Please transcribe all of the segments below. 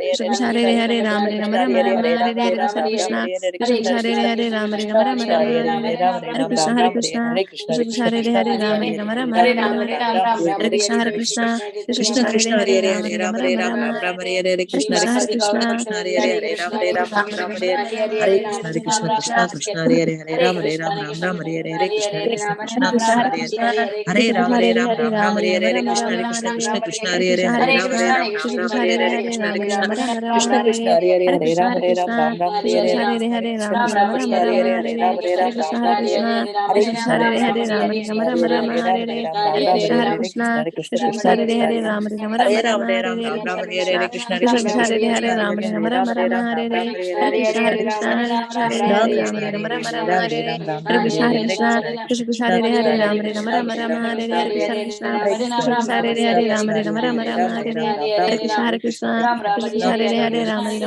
Krishna Krishna Hare Hare Ram Hare Ram Ram Ram Hare Hare Krishna Krishna Krishna Krishna Hare Hare Ram Hare Ram Ram Ram Hare Krishna Hare Krishna Krishna Krishna Hare Hare Ram Hare Ram Ram Ram Hare Krishna Hare Krishna Krishna Krishna Hare Hare Ram Hare Ram Ram Ram Hare Krishna Hare Krishna Hare Krishna Hare Ram Hare Ram Ram Hare Hare Krishna Krishna Krishna Hare Hare Ram Hare Ram Ram Ram Hare Hare Krishna Hare Krishna Krishna Krishna Hare Hare Hare Ram Ram Ram Hare Hare Krishna Hare Krishna Krishna Krishna Hare Hare Hare Ram Hare Ram Ram Ram Hare Hare Krishna Hare Krishna Krishna Krishna Hare Hare Hare Ram Hare Ram Ram Ram Hare Hare Krishna Krishna Krishna Hare Hare Hare Ram Hare Ram Ram Ram Hare Hare Krishna Hare Krishna Krishna Krishna Hare Hare Hare Ram Ram Ram Hare Hare Krishna Hare Krishna Krishna Krishna Hare Hare Ram Hare Ram Ram Ram Hare Hare Krishna Hare Krishna Krishna Krishna Hare Hare Hare Ram Hare Ram Ram Ram Hare Hare Krishna Hare Krishna Krishna Krishna Hare Hare Ram Hare Ram Ram Ram Hare Hare Krishna Hare Krishna Krishna Krishna Hare Hare Krishna Hare Krishna Hare Krishna Krishna Krishna Krishna Hare Hare Ram Hare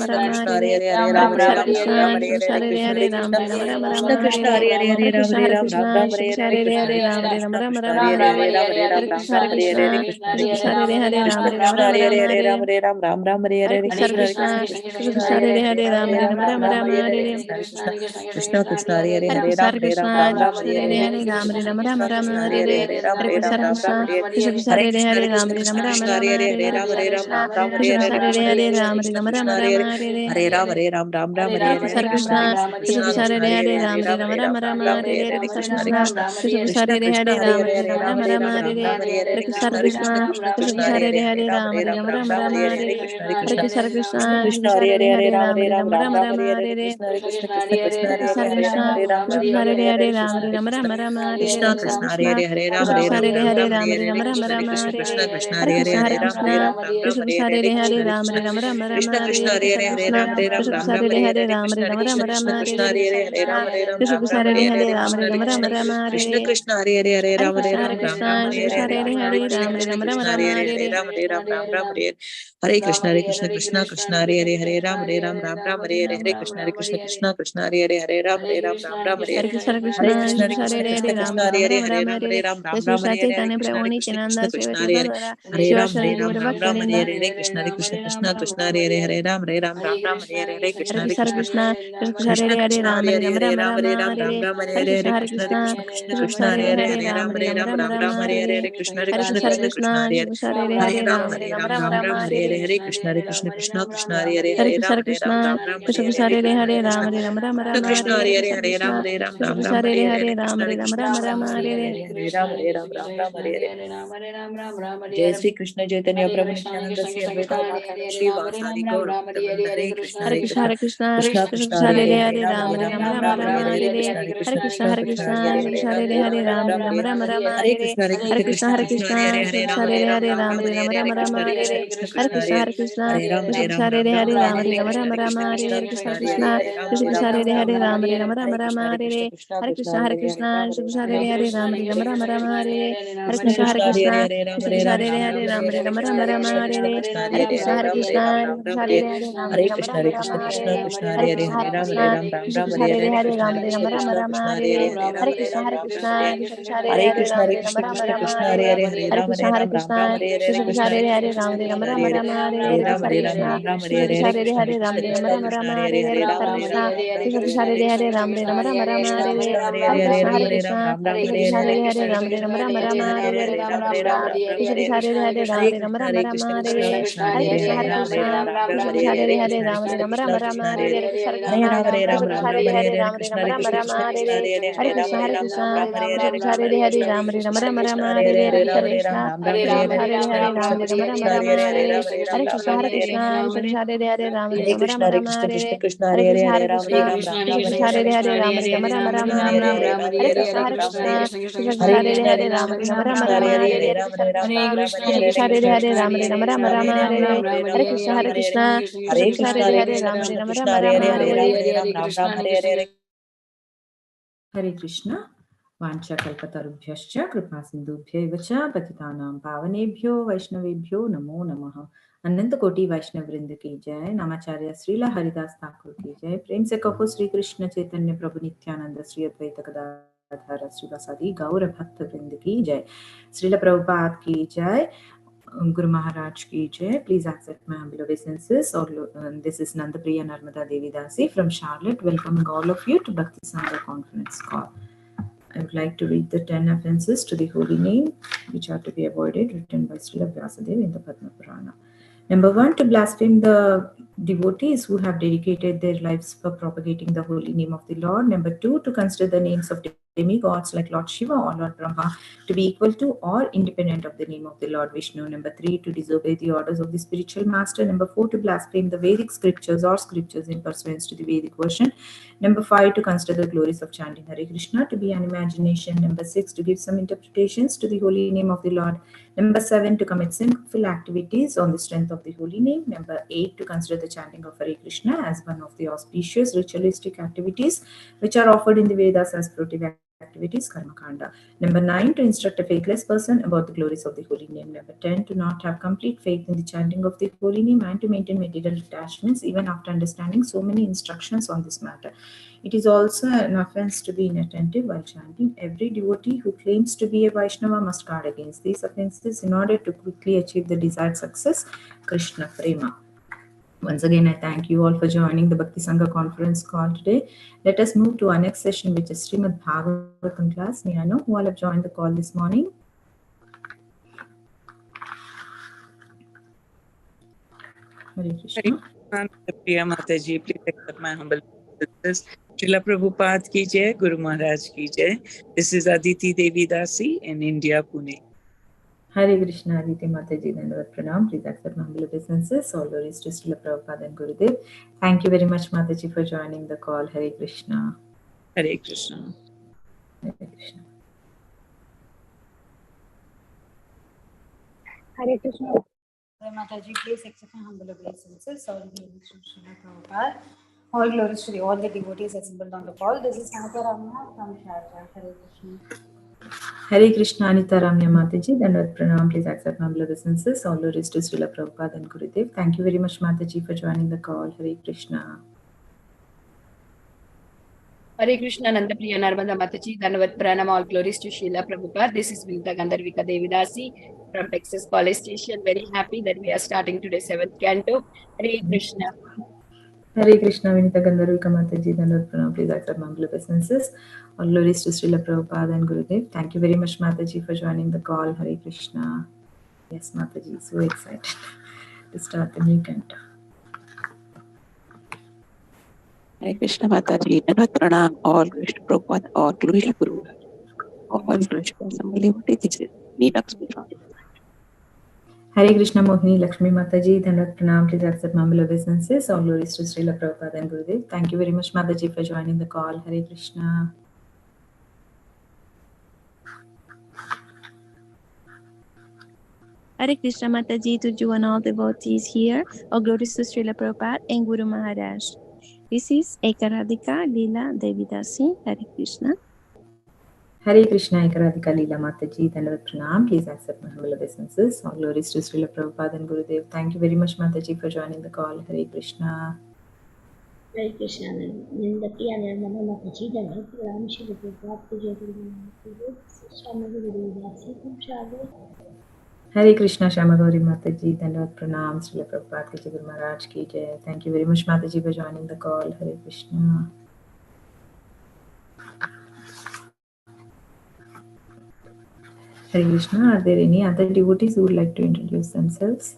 Ram Ram Ram Hare Hare Krishna Krishna Krishna Hare Hare Hare Ram Hare Ram Ram Ram Hare Hare Krishna Hare Krishna Krishna Krishna Hare Hare Hare Ram Hare Ram Ram Ram Hare Hare Krishna Hare Krishna Krishna Krishna Hare Hare Hare Ram Hare Ram Ram Ram Hare Hare Krishna Hare Krishna Krishna Krishna Hare Hare Hare Ram Hare Ram Ram Ram Hare Hare Krishna Hare Krishna Krishna Krishna Hare Hare Hare Ram Hare Ram Ram Ram Hare Hare Krishna Hare Krishna Krishna Krishna Hare Hare Hare Ram Hare Ram Ram Ram Hare Hare Krishna Hare Krishna Krishna Krishna Hare Hare Hare Ram Hare Ram Ram Ram Hare Hare Hare Krishna Krishna Krishna Krishna Hare Hare Hare Ram Hare Ram Ram Ram Hare Hare Krishna Hare Krishna Krishna Krishna Hare Hare Hare Ram Hare Ram Ram Ram Hare Hare Krishna Hare Krishna Krishna Krishna Hare Hare Hare Ram Ram Ram Hare Hare Krishna Krishna Krishna Krishna Hare Hare Hare Ram Hare Ram Ram Ram Hare Hare Krishna Hare Krishna Krishna Krishna Hare Hare Hare Ram Hare Ram Ram Ram Hare Hare Krishna Hare Krishna Krishna Krishna Hare Hare Hare Ram Hare Ram Ram Ram Hare Hare Krishna Hare Krishna Krishna Krishna Hare Hare Hare Ram Hare Ram Ram Ram Hare Hare Krishna Hare Krishna Krishna Krishna Hare Hare Hare Ram Hare Ram Ram Ram Hare Hare Krishna Hare Krishna Krishna Krishna Hare Hare Hare Ram Hare Ram Ram Ram Hare Hare Krishna Hare Krishna Krishna Krishna Hare Hare Hare Ram Hare Ram Ram Ram Hare Hare Krishna Hare Krishna Krishna Krishna Hare Hare Hare Ram Hare Ram Ram Ram Hare Hare Krishna Hare Krishna Krishna Krishna Hare Hare Hare Ram Hare Ram Ram Ram Hare Hare Krishna Hare Krishna Krishna Krishna Hare Hare Hare Ram Hare Ram Ram Ram Hare Hare Krishna Hare Krishna Krishna Krishna Hare Hare Hare Ram Hare Ram Ram Ram Hare Hare Krishna Hare Krishna Krishna Krishna Hare Hare Hare Ram Hare Ram Ram Ram Hare Hare Hare Krishna Hare Krishna Krishna Krishna Hare Hare Hare Ram Hare Ram Ram Ram Hare Hare Krishna Hare Krishna Krishna Krishna Hare Hare Hare Ram Hare Ram Ram Ram Hare Hare Krishna Hare Krishna Krishna Krishna Hare Hare Hare Ram Hare Ram Ram Ram Hare Hare Hare Krishna Hare Krishna Krishna Krishna Hare Hare Hare Ram Hare Ram Ram Ram Hare Hare Hare Krishna Hare Krishna Krishna Krishna Hare Hare Hare Ram Hare Ram Ram Ram Hare Hare Hare Krishna Hare Krishna Krishna Krishna Hare Hare Hare Ram Hare Ram Ram Ram Hare Hare Hare Krishna Hare Krishna Krishna Krishna Hare Hare Hare Ram Ram Ram Hare Hare Hare Krishna Hare Krishna Krishna Krishna Hare Hare Hare Ram Hare Ram Ram Ram Hare Hare Hare Krishna Hare Krishna Krishna Krishna Hare Hare Hare Ram Hare Ram Ram Ram Hare Hare Hare Krishna Hare Krishna Krishna Krishna Hare Hare Hare Ram Hare Ram Ram Ram Hare Hare जय श्री कृष्ण चैतन्य प्रभु नित्यानंद श्री अद्वैत गदाधर श्रीवासादि गौर भक्त वृंद हरे कृष्ण कृष्ण कृष्ण कृष्ण हरे हरे हरे राम राम हरे हरे हरे कृष्ण कृष्ण हरे हरे हरे राधे राधे राम राम हरे हरे कृष्ण कृष्ण कृष्ण हरे हरे हरे राम राम हरे हरे हरे कृष्ण कृष्ण हरे हरे राम हरे हरे कृष्ण कृष्ण हरे हरे हरे राम राम हरे हरे कृष्ण कृष्ण कृष्ण हरे हरे हरे राम हरे कृष्ण कृष्ण कृष्ण हरे हरे हरे राम राम हरे हरे कृष्ण कृष्ण हरे हरे हरे राम हरे हरे कृष्ण कृष्ण हरे हरे हरे राम हरे हरे कृष्ण कृष्ण हरे हरे हरे राम हरे हरे कृष्ण कृष्ण हरे हरे हरे राम हरे हरे कृष्ण कृष्ण कृष्ण हरे हरे हरे राम हरे हरे कृष्ण कृष्ण कृष्ण हरे हरे हरे राम हरे कृष्ण हरे हरे हरे राम हरे हरे कृष्ण कृष्ण हरे हरे हरे राम हरे हरे कृष्ण कृष्ण हरे हरे हरे राम हरे हरे कृष्ण कृष्ण हरे हरे हरे राम हरे हरे कृष्ण कृष्ण हरे हरे हरे राम हरे हरे कृष्ण हरे हरे हरे राम हरे हरे कृष्ण कृष्ण हरे हरे हरे राम हरे हरे कृष्ण कृष्ण हरे हरे हरे राम हरे हरे कृष्ण हरे हरे हरे राम हरे कृष्ण हरे हरे हरे राम हरे हरे कृष्ण कृष्ण हरे हरे राम हरे हरे हरे कृष्ण कृष्ण हरे हरे हरे राम हरे हरे हरे कृष्ण वाञ्छाकल्पतरुभ्यश्च कृपा सिन्धुभ्यैव च पतितानां पावनेभ्यो वैष्णवेभ्यो नमो नमः। अनंत कोटि वैष्णव वृंद की जय। नामाचार्य श्रीला हरिदास ठाकुर की जय। प्रेम से कहो श्री कृष्ण चैतन्य प्रभु नित्यानंद श्री अद्वैत गदाधर श्रीवासादि गौर भक्त वृंद की जय। श्रील प्रभुपाद की जय। Guru Maharaj ki jai. Please accept my humble obeisances. This is Nandapriya Narmada Devi Dasi from Charlotte, welcoming all of you to Bhakti Sangha conference call. I would like to read the 10 offenses to the holy name which are to be avoided, written by Srila Vyasadeva in the Padma Purana. Number 1, to blaspheme the devotees who have dedicated their lives for propagating the holy name of the Lord. Number 2, to consider the names of demigods like Lord Shiva or Lord Brahma to be equal to or independent of the name of the Lord Vishnu. Number 3, to disobey the orders of the spiritual master. Number 4, to blaspheme the Vedic scriptures or scriptures in pursuance to the Vedic version. Number 5, to consider the glories of chanting Hare Krishna to be an imagination. Number 6, to give some interpretations to the holy name of the Lord. Number 7, to commit sinful activities on the strength of the holy name. Number 8, to consider the chanting of Hare Krishna as one of the auspicious ritualistic activities which are offered in the Vedas as fruitive activities, karma kanda. Number 9, to instruct a faithless person about the glories of the holy name. Number 10, to not have complete faith in the chanting of the holy name and to maintain material attachments even after understanding so many instructions on this matter. It is also an offense to be inattentive while chanting. Every devotee who claims to be a Vaishnava must guard against these offenses in order to quickly achieve the desired success, Krishna Prema. Once again, I thank you all for joining the Bhakti Sangha conference call today. Let us move to our next session, which is Srimad Bhagavatam class. May I know who all have joined the call this morning? Hare Krishna. Priya Mataji, please accept my humble obeisances. Srila Prabhupada ki jai, Guru Maharaj ki jai. This is Aditi Devi Dasi in India, Pune. Hare Krishna, Aditi Mataji, Dandavat Pranam. Please accept my humble obeisances. All glories to Srila Prabhupada and Gurudev. Thank you very much, Mataji, for joining the call. Hare Krishna. Hare Krishna. Hare Krishna. Hare Krishna. Mataji, please accept my humble obeisances. All glories to Srila Prabhupada. All glories to all the devotees assembled on the call. This is Anita Ramya from Sharjah. Hare Krishna. Hare Krishna, Anita Ramya Mataji, Dandavat Pranam. Please accept my humble obeisances. All glories to Srila Prabhupada and Gurudev. Thank you very much, Mataji, for joining the call. Hare Krishna. Hare Krishna, Nandapriya Narmada Mataji, Dhanavad Pranam, all glories to Srila Prabhupada. This is Vinita Gandharvika Devidasi from Texas College Station. Very happy that we are starting today 7th canto. Hare Krishna. Hare Krishna, Vinita Gandharvika Mataji, Dandavat Pranam. Please accept my humble obeisances. All glories to Srila Prabhupada and Gurudev. Thank you very much, Mataji, for joining the call. Hare Krishna. Yes, Mataji, so excited to start the new canto. Hare Krishna Mataji, Dandavat Pranam, all glories to Prabhupada, all glories to Guru, all glories to Assembly. This is Lakshmi from Hare Krishna, Mohini Lakshmi Mataji, Dandavat Pranam. Please accept my humble obeisances. All glories to Srila Prabhupada and Gurudev. Thank you very much, Mataji, for joining the call. Hare Krishna. Hare Krishna Mataji to you and all devotees here. All glories to Srila Prabhupada and Guru Maharaj. This is Ekaradhika Leela Devidasi. Hare Krishna. Hare Krishna, Ekaradhika Leela Mataji, Dandavat Pranam. Please accept my humble obeisances. All glories to Srila Prabhupada and Gurudev. Thank you very much, Mataji, for joining the call. Hare Krishna. Hare Krishna, Nandapriya Narmada Mataji, Dandavat Pranam, Srila Prabhupada ki jai, Guru Maharaj ki jai. This is Shamaguru Devidasi from Sharjah. Hare Krishna, Shamagori Mataji, Dandavat Pranam, Srila Prabhupada ki jai, Guru Maharaj ki jai. Thank you very much, Mataji, for joining the call. Hare Krishna. Hare Krishna, are there any other devotees who would like to introduce themselves?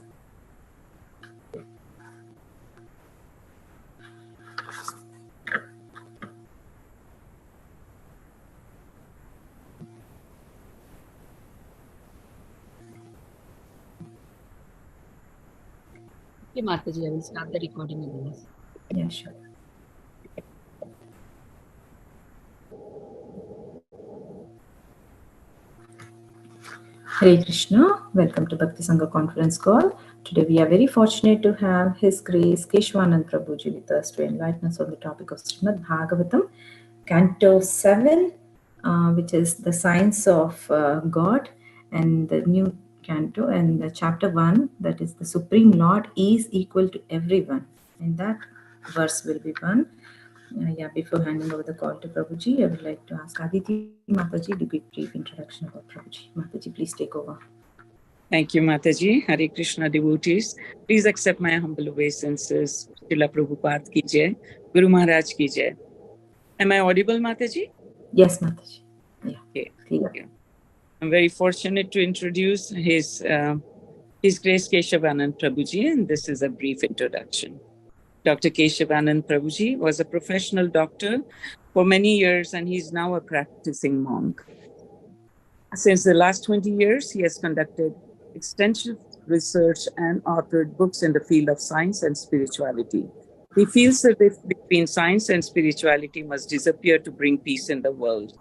Okay, Mataji, I will start the recording again. Yeah, sure. Hare Krishna, welcome to Bhakti Sangha conference call. Today we are very fortunate to have His Grace Keshavanand Prabhuji with us to enlighten us on the topic of Srimad Bhagavatam, Canto 7, which is the science of God, and the new canto, and the chapter 1, that is the Supreme Lord is equal to everyone. And that verse will be one. Before handing over the call to Prabhuji, I would like to ask Aditi Mataji to give a brief introduction about Prabhuji. Mataji, please take over. Thank you, Mataji. Hare Krishna devotees. Please accept my humble obeisances. Srila Prabhupada ki jai. Guru Maharaj ki jai. Am I audible, Mataji? Yes, Mataji. Yeah. Okay. Clear. Thank you. I'm very fortunate to introduce His Grace Keshavanand Prabhuji, and this is a brief introduction. Dr. Keshavanand Prabhuji was a professional doctor for many years, and he's now a practicing monk. Since the last 20 years, he has conducted extensive research and authored books in the field of science and spirituality. He feels the rift between science and spirituality must disappear to bring peace in the world.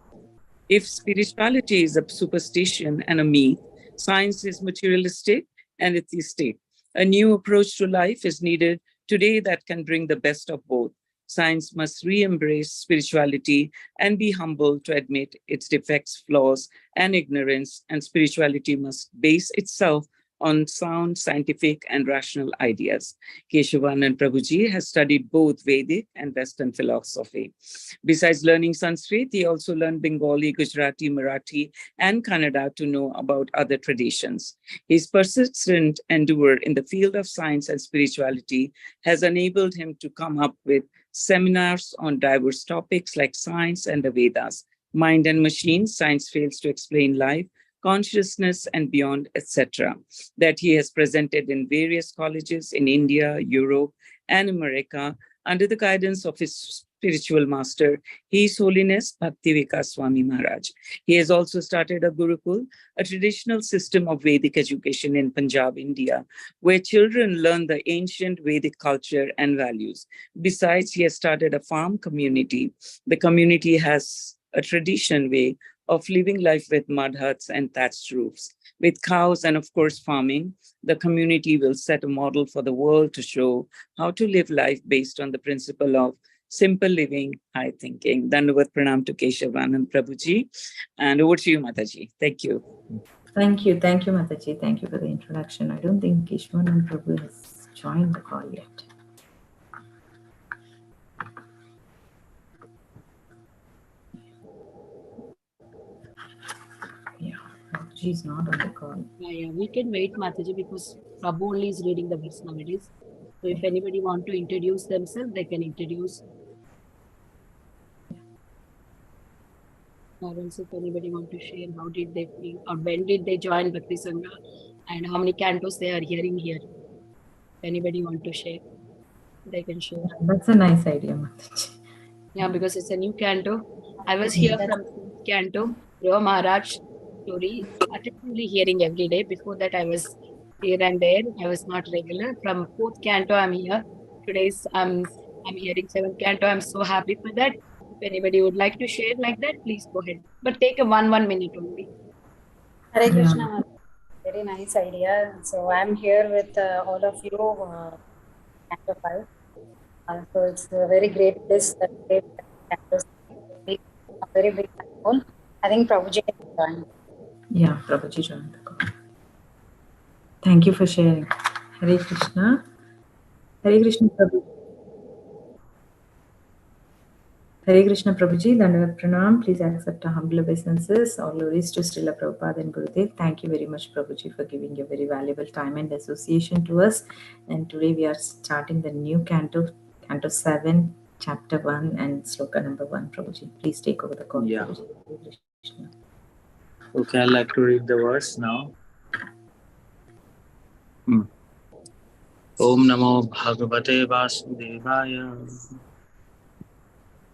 If spirituality is a superstition and a myth, science is materialistic and atheistic. A new approach to life is needed today that can bring the best of both. Science must re-embrace spirituality and be humble to admit its defects, flaws, and ignorance, and spirituality must base itself on sound, scientific, and rational ideas. Keshavanand Prabhuji has studied both Vedic and Western philosophy. Besides learning Sanskrit, he also learned Bengali, Gujarati, Marathi, and Kannada to know about other traditions. His persistent endeavor in the field of science and spirituality has enabled him to come up with seminars on diverse topics like science and the Vedas, mind and machines, science fails to explain life, consciousness and beyond, etc., that he has presented in various colleges in India, Europe, and America under the guidance of his spiritual master, His Holiness Bhaktivika Swami Maharaj. He has also started a Gurukul, a traditional system of Vedic education in Punjab, India, where children learn the ancient Vedic culture and values. Besides, he has started a farm community. The community has a tradition way of living life with mud huts and thatched roofs. With cows and, of course, farming, the community will set a model for the world to show how to live life based on the principle of simple living, high thinking. Dandavat pranam to Keshavanand Prabhuji. And over to you, Mataji. Thank you. Thank you, Mataji. Thank you for the introduction. I don't think Keshavanand Prabhu has joined the call yet. Yeah, Prabhuji not on the call. Yeah, we can wait, Mataji, because Prabhu only is reading the verse nowadays. So if anybody want to introduce themselves, they can introduce. Or else if anybody want to share how did they feel or when did they join Bhakti Sangha and how many cantos they are hearing here. If anybody want to share, they can share. That's a nice idea, Mataji. Yeah, because it's a new canto. I was here from canto, Prabhu Maharaj story, attentively hearing every day. Before that, I was here and there. I was not regular. From fourth canto, I'm here. Today's I'm hearing seventh canto. I'm so happy for that. If anybody would like to share like that, please go ahead. But take a 1 minute only. Hare Krishna, very nice idea. So I'm here with all of you, Canto 5. So it's a very great bliss that a very big role. I think Prabhuji has joined. Yeah, Prabhuji joined the call. Thank you for sharing. Hare Krishna. Hare Krishna Prabhu. Hare Krishna Prabhuji, Dandavat Pranam. Please accept our humble obeisances. All glories to Srila Prabhupada and Gurudev. Thank you very much, Prabhuji, for giving your very valuable time and association to us. And today we are starting the new canto, Canto 7, Chapter 1 and Sloka number 1, Prabhuji. Please take over the call, Yeah. Prabhuji. Hare Krishna. Okay, I'd like to read the verse now. Om Namo Bhagavate Vasudevaya.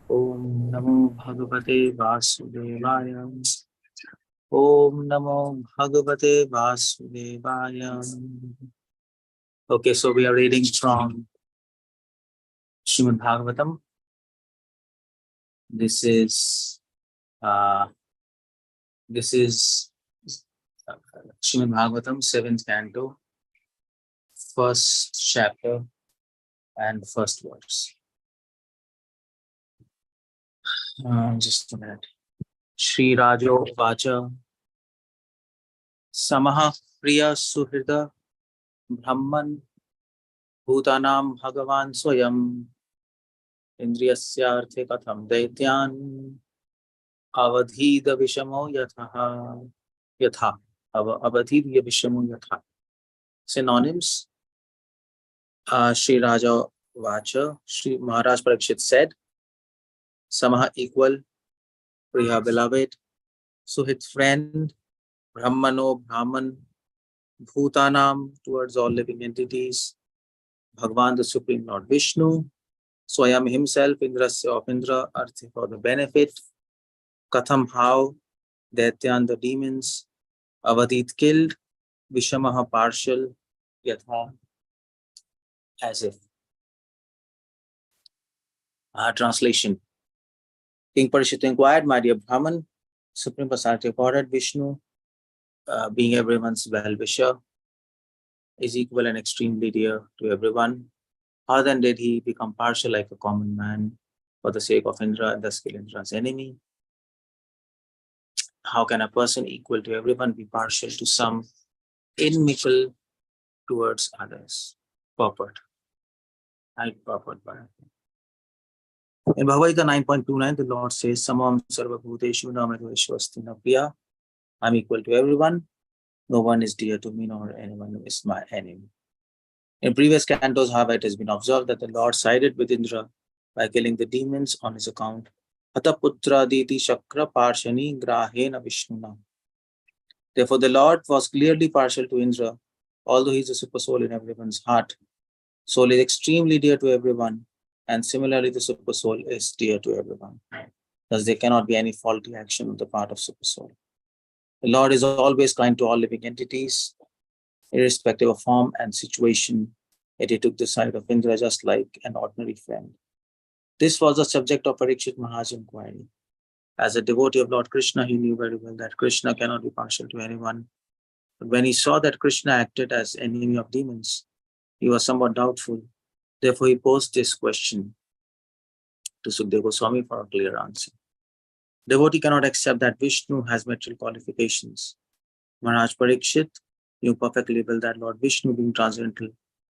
Om Namo Bhagavate Vasudevaya. Om Namo Bhagavate Vasudevaya. Okay, so we are reading from Srimad Bhagavatam. This is Srimad Bhagavatam, 7th canto, 1st chapter and 1st verse. Just a minute. Shri Rajo Vacha Samaha Priya Suhrida Brahman Bhutanam Bhagavan Swayam Indriyasyarthe Katham Daityan Avadhida Vishamo Yatha. avadhirya vishamu yatha. Synonyms. Sri Raja Vacha, Sri Maharaj Parikshit said, Samaha equal, Priya beloved, Suhit friend, Brahmano Brahman, Bhutanam towards all living entities, Bhagavan the Supreme Lord Vishnu, Swayam himself, Indrasya of Indra, Arthi for the benefit, Katham how, Daityan the demons, Avadit killed, Vishamaha partial, Yatha as if. Translation. King Parishit inquired, my dear Brahman, Supreme Personality of Godhead Vishnu, being everyone's well-wisher, is equal and extremely dear to everyone. How then did he become partial like a common man for the sake of Indra and thus kill Indra's enemy? How can a person equal to everyone be partial to some, inimical towards others? Purport. Purport. In Bhagavad Gita 9.29, the Lord says, Samam sarva bhuteshu namadveshwasti na priya. I'm equal to everyone. No one is dear to me, nor anyone is my enemy. In previous cantos, however, it has been observed that the Lord sided with Indra by killing the demons on his account. Hataputra diti shakra parshani grahena vishnuna. Therefore, the Lord was clearly partial to Indra, although he is a super soul in everyone's heart. Soul is extremely dear to everyone, and similarly, the super soul is dear to everyone. Thus, there cannot be any faulty action on the part of super soul. The Lord is always kind to all living entities, irrespective of form and situation, yet he took the side of Indra just like an ordinary friend. This was the subject of Parikshit Maharaj's inquiry. As a devotee of Lord Krishna, he knew very well that Krishna cannot be partial to anyone. But when he saw that Krishna acted as enemy of demons, he was somewhat doubtful. Therefore, he posed this question to Sukadeva Goswami for a clear answer. Devotee cannot accept that Vishnu has material qualifications. Maharaj Parikshit knew perfectly well that Lord Vishnu, being transcendental,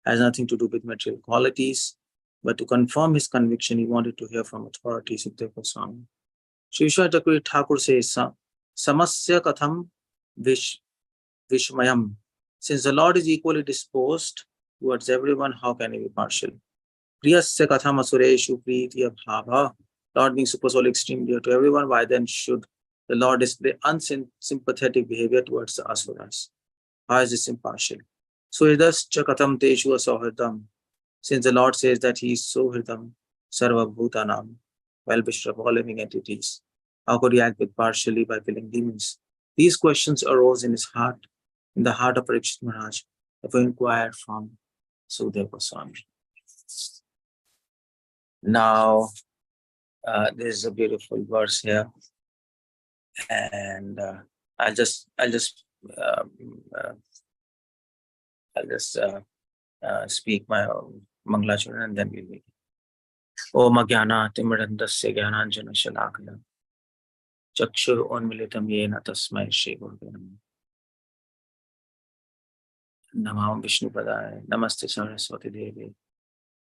has nothing to do with material qualities, but to confirm his conviction, he wanted to hear from authority Sukadeva Goswami. Sri Vishwanath Thakur says, Samasya katham vishmayam. Since the Lord is equally disposed towards everyone, how can he be partial? Priyasya katham asureshu pritiya bhava. Lord being super soul extreme dear to everyone, why then should the Lord display unsympathetic behavior towards the asuras? How is this impartial? Suhridascha katham teshu asauhridam. Since the Lord says that he is Suhridam, Sarva Bhutanam, well-wisher of all living entities, how could he act with partially by killing demons? These questions arose in his heart, in the heart of Parikshit Maharaj, therefore inquired from Sukadeva Goswami. Now, there's a beautiful verse here, and I'll just speak my Mangalacharana and then we'll begin. Om Agyana Timirandasya Gyananjana Shalakaya Chakshur Unmilitam Yena Tasmai Shri Gurave Namah Vishnu Padaya Namaste Saraswati Devi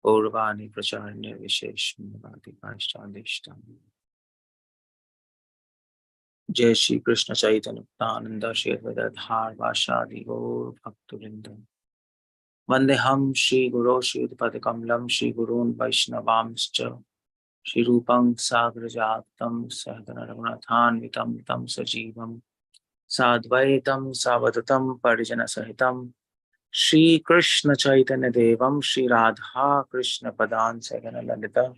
Gaurvani Pracharanya Vishesh Navati Paishtadishtam Jai Shri Krishna Chaitanya Nanda Shri Vedadhar Vashadi Gaur Bhaktivinoda Vandeham Shri Guru Shri Padakamalam Shri Gurun Vaishnavamscha Shri Rupam Sagrajatam Sahadana Raghunathan Vitam Tam Sajivam Sadvaitam Savadatam Parijana Sahitam Shri Krishna Chaitanya Devam Shri Radha Krishna Padan Sagana Lalita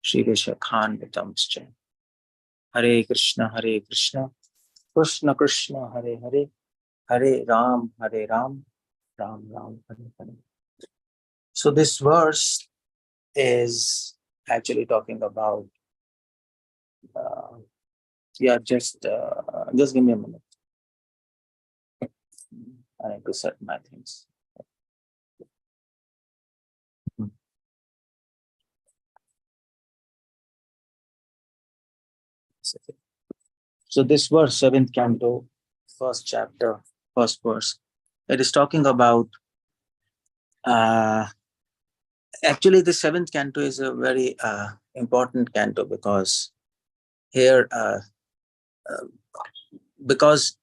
Shri Vishakhan Vitamscha Hare Krishna Krishna Krishna Hare Hare Hare Ram Ram Ram Hare Hare. So this verse is actually talking about just give me a minute. I need to set my things. So this verse, 7th canto, 1st chapter, 1st verse, it is talking about actually the 7th canto is a very important canto because here because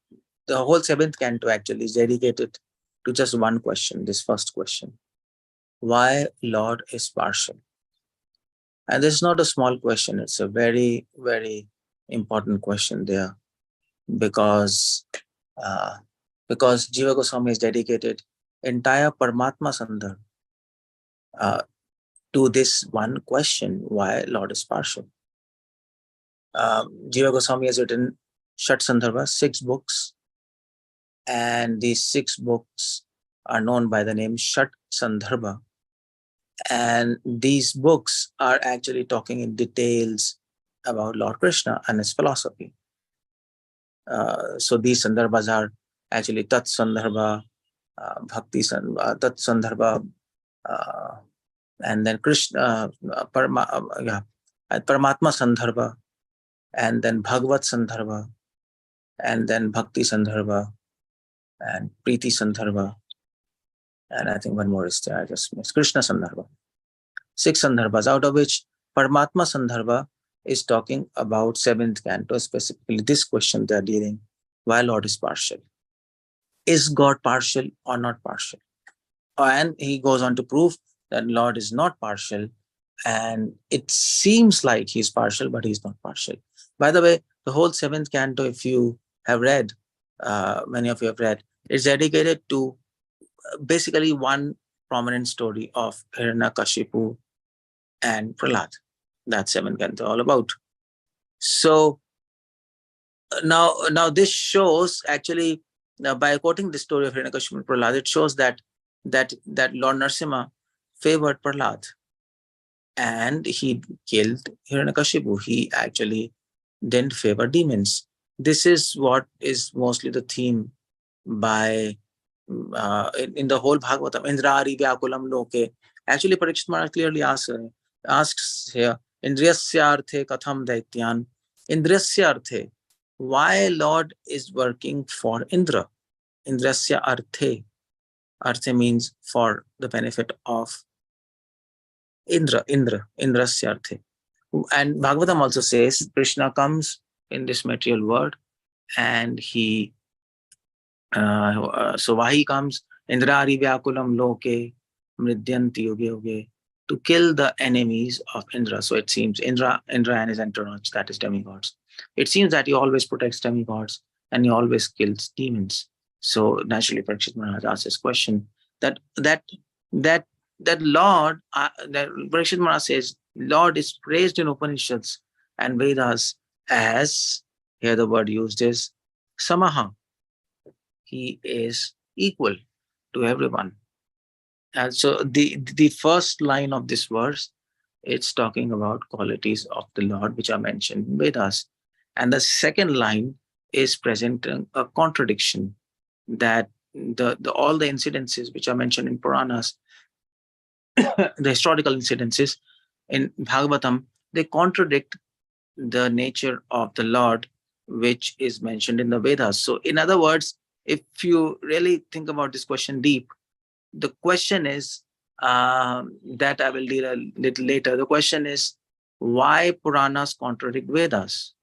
the whole 7th canto actually is dedicated to just one question, this first question. Why Lord is partial? And this is not a small question. It's a very, very important question there, because Jiva Goswami has dedicated entire Paramatma Sandarbha to this one question, why Lord is partial. Jiva Goswami has written Shat Sandarbha, 6 books, and these 6 books are known by the name Shat Sandarbha. And these books are actually talking in details about Lord Krishna and his philosophy. So these Sandarbhas are actually Tat Sandarbha, Bhakti Sandarbha, Tat Sandarbha, and then Krishna, Paramatma Sandarbha, and then Bhagavat Sandarbha, and then Bhakti Sandarbha, and Preeti Sandarbha, and I think one more is there, I just missed, Krishna Sandarbha. 6 Sandarbhas, out of which Paramatma Sandarbha is talking about 7th canto, specifically this question they are dealing, why Lord is partial. Is God partial or not partial? And he goes on to prove that Lord is not partial, and it seems like he's partial, but he's not partial. By the way, the whole 7th canto, if you have read, many of you have read, is dedicated to basically one prominent story of Hiranyakashipu and Prahlad. That's 7th canto all about. So now this shows actually, by quoting the story of Hiranyakashipu and Prahlad, it shows that Lord Narasimha favored Prahlad and he killed Hiranyakashipu. He actually didn't favor demons. This is what is mostly the theme by in the whole Bhagavatam. Indrari Vyakulam Loke. Actually, Parikshit Maharaj clearly asks here, Indriyasyarthe Katham Daityan. Indriyasyarthe. Why Lord is working for Indra? Indrasya Arthe. Arthe means for the benefit of Indrasya Arthe. And Bhagavatam also says Krishna comes in this material world, and he so why he comes? Indrari Vyakulam Loke Mridyanti Yoge Yoge, to kill the enemies of Indra. So it seems Indra and his entourage, that is demigods. It seems that he always protects demigods and he always kills demons. So naturally, Parikshit Maharaj asks this question that Lord, that Parikshit Maharaj says, Lord is praised in Upanishads and Vedas as, here the word used is Samaha. He is equal to everyone. And so the first line of this verse, it's talking about qualities of the Lord which are mentioned in Vedas. And the second line is presenting a contradiction, that all the incidences which are mentioned in Puranas, the historical incidences in Bhagavatam, they contradict the nature of the Lord which is mentioned in the Vedas. So in other words, if you really think about this question deep, the question is, that I will deal a little later. The question is, why Puranas contradict Vedas?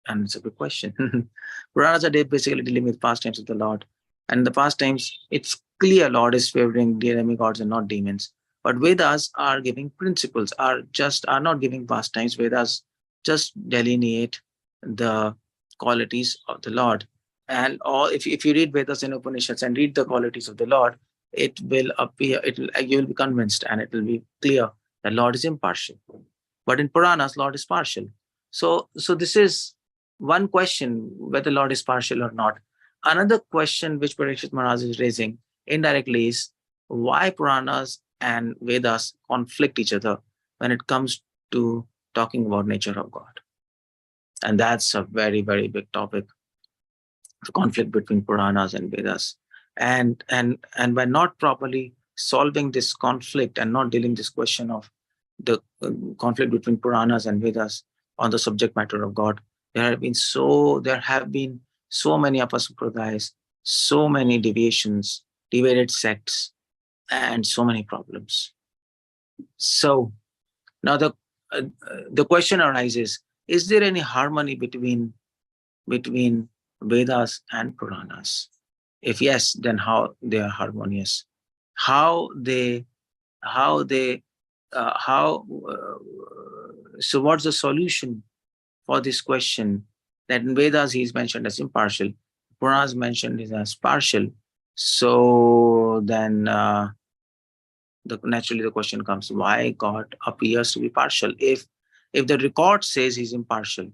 And it's a good question. Puranas are basically dealing with pastimes of the Lord. And in the pastimes, it's clear Lord is favoring demigods and not demons. But Vedas are giving principles, are not giving pastimes. Vedas just delineate the qualities of the Lord. And if you read Vedas and Upanishads and read the qualities of the Lord, it will appear, you will be convinced and it will be clear that Lord is impartial. But in Puranas, Lord is partial. So this is one question, whether Lord is partial or not. Another question which Parikshit Maharaj is raising indirectly is why Puranas and Vedas conflict each other when it comes to talking about nature of God. And that's a very, very big topic, the conflict between Puranas and Vedas. And by not properly solving this conflict and not dealing this question of the conflict between Puranas and Vedas on the subject matter of God, there have been so many apasampradayas, so many deviations, deviated sects, and so many problems. So now the question arises: is there any harmony between Vedas and Puranas? If yes, then how they are harmonious? How so what's the solution for this question? That in Vedas he is mentioned as impartial, Puranas mentioned as partial. So then naturally the question comes, why God appears to be partial? If the record says he's impartial,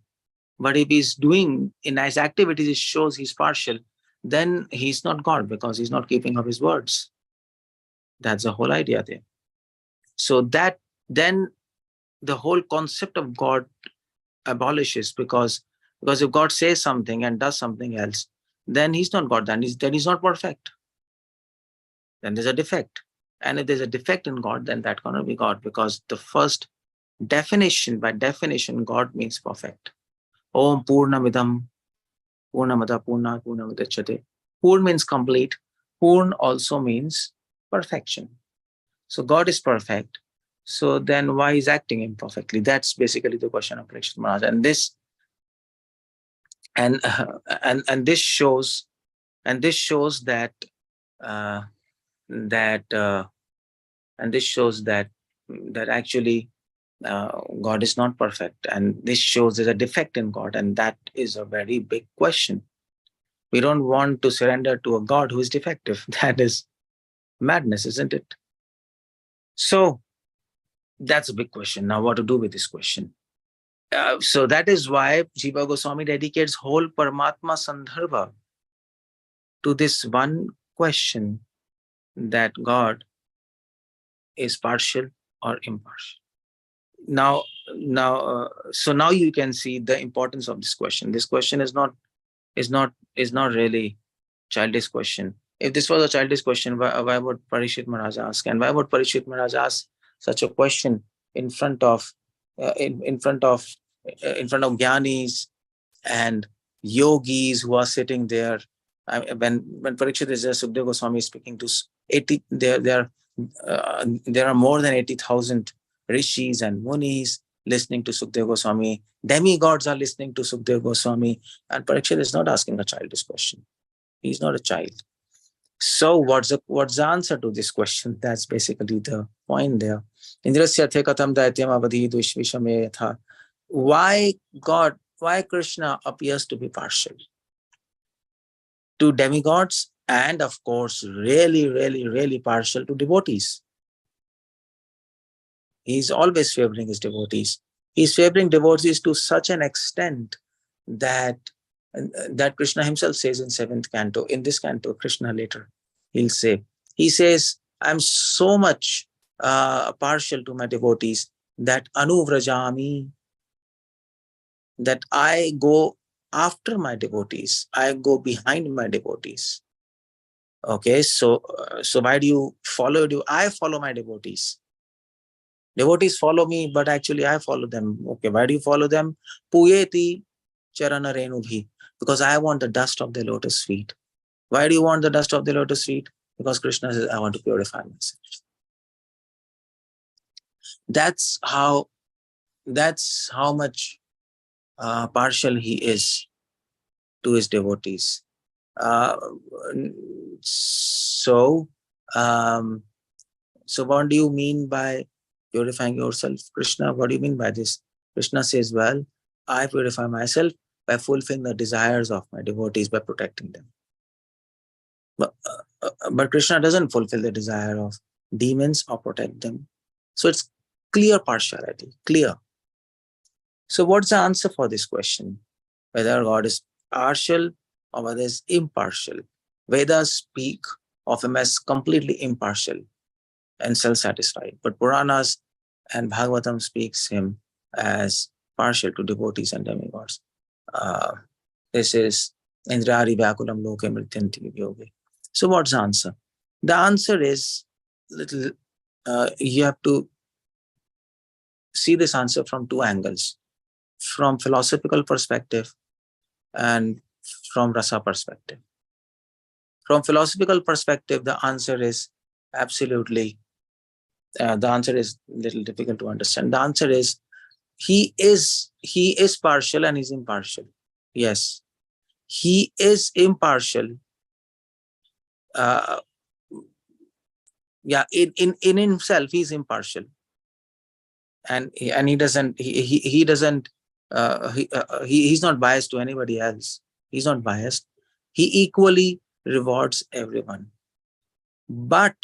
but if he's doing in his activities it shows he's partial, then he's not God, because he's not keeping up his words. That's the whole idea there. So that then the whole concept of God abolishes, because if God says something and does something else, then he's not God, then he's not perfect. Then there's a defect. And if there's a defect in God, then that cannot be God, because the first definition, by definition, God means perfect. Om Purnamidam Purnamada Purnamudachyate. Purn means complete. Purn also means perfection. So God is perfect. So then why is acting imperfectly? That's basically the question of Parikshit Maharaj. And this and this shows that actually God is not perfect, and this shows there's a defect in God, and that is a very big question. We don't want to surrender to a God who is defective. That is madness, isn't it? So that's a big question. Now, what to do with this question? So that is why Jiva Goswami dedicates whole Paramatma Sandarbha to this one question, that God is partial or impartial. Now, so now you can see the importance of this question. This question is not really childish question. If this was a childish question, why would Parikshit Maharaj ask? And why would Parikshit Maharaj ask such a question in front of jnanis and yogis who are sitting there? When Parikshit is there, Sukadeva Goswami is speaking to 80. There are more than 80,000 rishis and munis listening to Sukadeva Goswami. Demigods are listening to Sukadeva Goswami, and Parikshit is not asking a childish question. He's not a child. So what's the answer to this question? That's basically the point there. Indrasya the katam daityam avadhi dushvishame yatha. Why Krishna appears to be partial to demigods, and of course really, really, really partial to devotees? He's always favoring his devotees. He's favoring devotees to such an extent that Krishna himself says in 7th canto. In this canto, Krishna later, he says, I'm so much partial to my devotees that anuvrajami, that I go after my devotees. I go behind my devotees. Okay, so why do you follow? I follow my devotees. Devotees follow me, but actually I follow them. Okay, why do you follow them? Puyeti charana renubhi, because I want the dust of the lotus feet. Why do you want the dust of the lotus feet? Because Krishna says, I want to purify myself. That's how much partial he is to his devotees. So what do you mean by purifying yourself, Krishna? What do you mean by this? Krishna says, well, I purify myself by fulfilling the desires of my devotees, by protecting them. But Krishna doesn't fulfill the desire of demons or protect them. So it's clear partiality, clear. So what's the answer for this question? Whether God is partial or whether is impartial. Vedas speak of him as completely impartial and self-satisfied, but Puranas and Bhagavatam speaks him as partial to devotees and demigods. This is Indrari Vyakulam Loke Mrityanti Yogi. So what's the answer? The answer is you have to see this answer from two angles, from philosophical perspective and from rasa perspective. From philosophical perspective, the answer is absolutely, the answer is a little difficult to understand. The answer is, he is partial and he's impartial. Yes, he is impartial. In himself, he's impartial, and he doesn't he's not biased to anybody else. He's not biased. He equally rewards everyone. But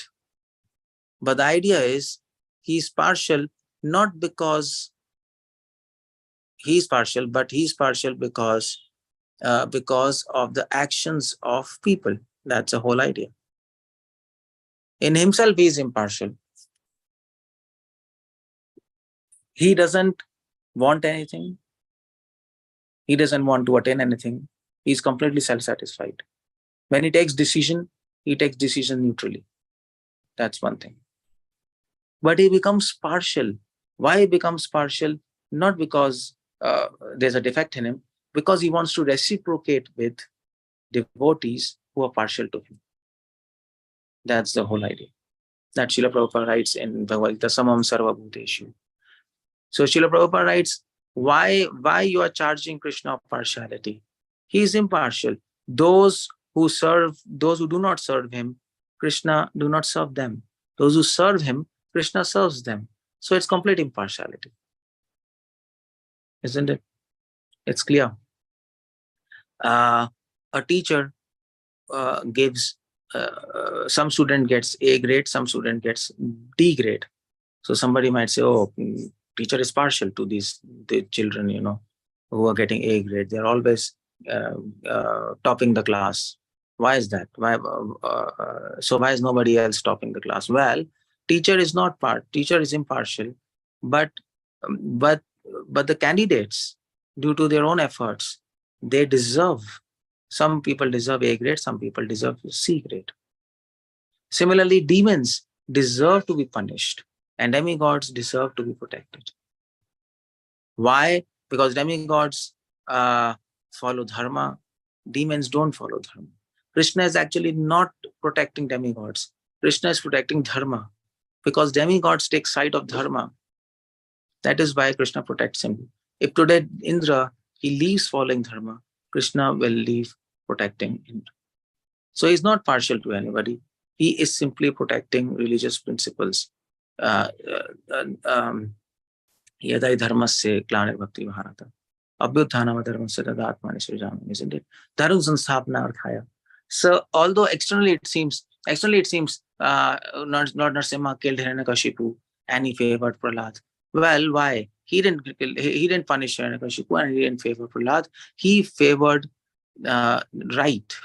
the idea is he's partial not because he's partial, but he's partial because of the actions of people. That's the whole idea. In himself, he is impartial. He doesn't want anything. He doesn't want to attain anything. He's completely self-satisfied. When he takes decision neutrally. That's one thing. But he becomes partial. Why he becomes partial? Not because there's a defect in him, because he wants to reciprocate with devotees who are partial to him. That's the whole idea. That Srila Prabhupada writes in Bhagavad Gita, Samam Sarva Bhuteshu. So Srila Prabhupada writes, why you are charging Krishna of partiality? He is impartial. Those who do not serve him, Krishna do not serve them. Those who serve him, Krishna serves them. So it's complete impartiality. Isn't it? It's clear. A teacher gives, some student gets A grade, some student gets D grade. So somebody might say, oh, teacher is partial to the children, who are getting A grade. They're always topping the class. Why is that? So why is nobody else topping the class? Well, teacher is impartial, but the candidates, due to their own efforts, they deserve. Some people deserve A grade, some people deserve C grade. Similarly, demons deserve to be punished, and demigods deserve to be protected. Why? Because demigods follow dharma, demons don't follow dharma. Krishna is actually not protecting demigods. Krishna is protecting dharma, because demigods take side of dharma. That is why Krishna protects him. If today Indra, he leaves following dharma, Krishna will leave protecting Indra. So he's not partial to anybody. He is simply protecting religious principles. Yadai dharmasya klane bhakti bharata. Abhyuthanam dharmasya tadatmani srijami, isn't it? Dharma sanstapna arthaya. So although externally it seems Narasimha killed Hiranyakashipu and he favored Prahlad. Well, why? He didn't punish Hiranyakashipu and he didn't favor Prahlad. He favored right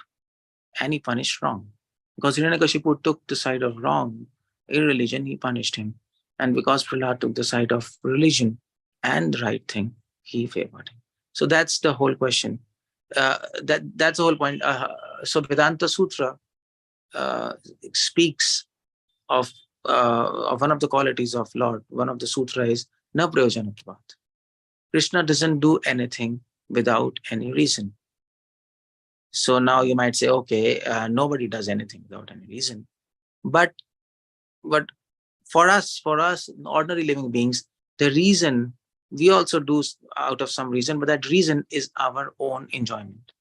and he punished wrong. Because Hiranyakashipu took the side of wrong, irreligion, he punished him. And because Prahlad took the side of religion and the right thing, he favored him. So that's the whole question. That's the whole point. So Vedanta Sutra speaks of one of the qualities of Lord. One of the sutra is na prayojanatvat. Krishna doesn't do anything without any reason. So now you might say, okay, nobody does anything without any reason. But for us, ordinary living beings, the reason we also do out of some reason, but that reason is our own enjoyment.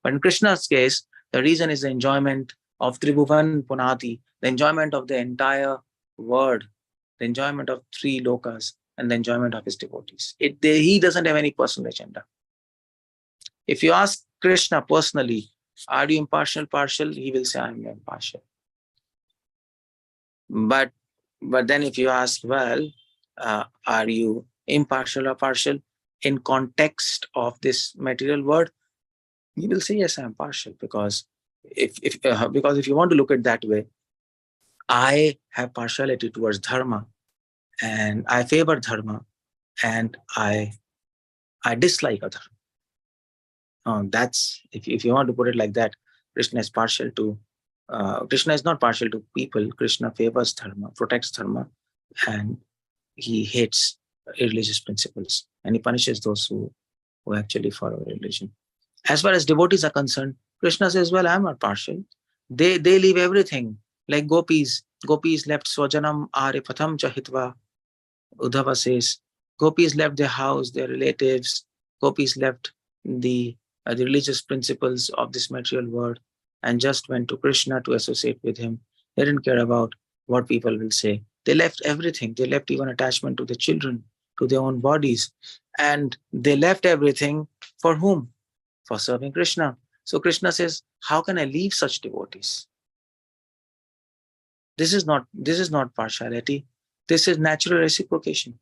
But in Krishna's case, the reason is the enjoyment of Tribhuvan Punati, the enjoyment of the entire world, the enjoyment of 3 lokas, and the enjoyment of his devotees. He doesn't have any personal agenda. If you ask Krishna personally, are you impartial, partial? He will say, I'm impartial. But then if you ask, well, are you impartial or partial in context of this material world? He will say, yes, I'm partial, because if you want to look at it that way, I have partiality towards dharma, and I favor dharma, and I dislike dharma. That's if you want to put it like that, Krishna is partial to. Krishna is not partial to people. Krishna favors dharma, protects dharma, and he hates religious principles, and he punishes those who actually follow religion. As far as devotees are concerned, Krishna says, well, I'm not partial. They leave everything. Like gopis left swajanam aripatham chahitva. Uddhava says, gopis left their house, their relatives. Gopis left the the religious principles of this material world and just went to Krishna to associate with him. They didn't care about what people will say. They left everything. They left even attachment to the children, to their own bodies. And they left everything for whom? For serving Krishna. So Krishna says, how can I leave such devotees? This is not partiality. This is natural reciprocation.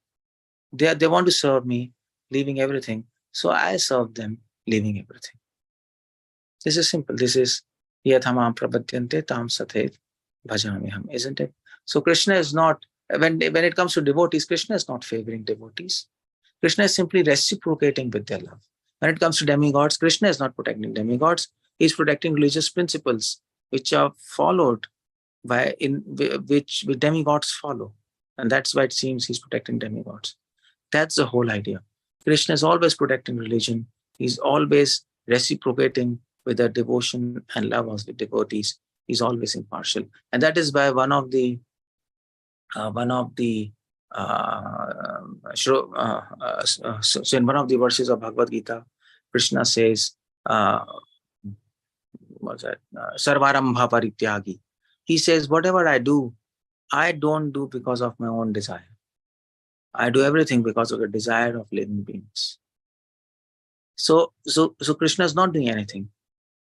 They want to serve me, leaving everything. So I serve them, leaving everything. This is simple. This is yathamam prapadyante tam sathet bhajamiham, isn't it? So Krishna is not, when it comes to devotees, Krishna is not favoring devotees. Krishna is simply reciprocating with their love. When it comes to demigods, Krishna is not protecting demigods. He is protecting religious principles which are followed by which demigods follow. And that's why it seems he's protecting demigods. That's the whole idea. Krishna is always protecting religion. He's always reciprocating with the devotion and love of the devotees. He's always impartial. And that is why one of the so in one of the verses of Bhagavad Gita, Krishna says, Sarvarambha parityagi. He says, whatever I do, I don't do because of my own desire. I do everything because of the desire of living beings. So Krishna is not doing anything.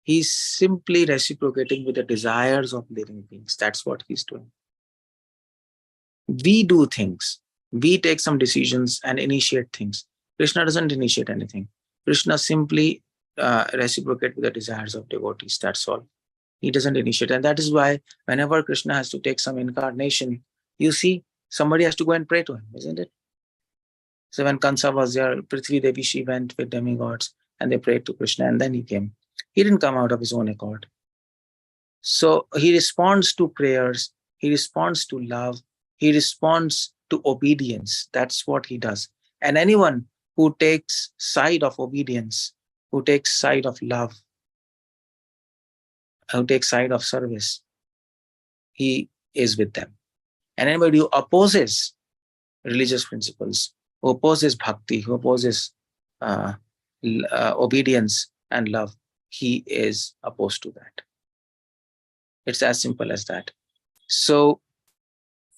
He's simply reciprocating with the desires of living beings. That's what he's doing. We do things. We take some decisions and initiate things. Krishna doesn't initiate anything. Krishna simply reciprocates with the desires of devotees. That's all. He doesn't initiate. And that is why whenever Krishna has to take some incarnation, you see, somebody has to go and pray to him, isn't it? So when Kansa was there, Prithvi Devi, she went with demigods and they prayed to Krishna and then he came. He didn't come out of his own accord. So he responds to prayers. He responds to love. He responds to obedience. That's what he does. And anyone who takes side of obedience, who takes side of love, who takes side of service, he is with them. And anybody who opposes religious principles, who opposes bhakti, who opposes obedience and love, he is opposed to that. It's as simple as that. So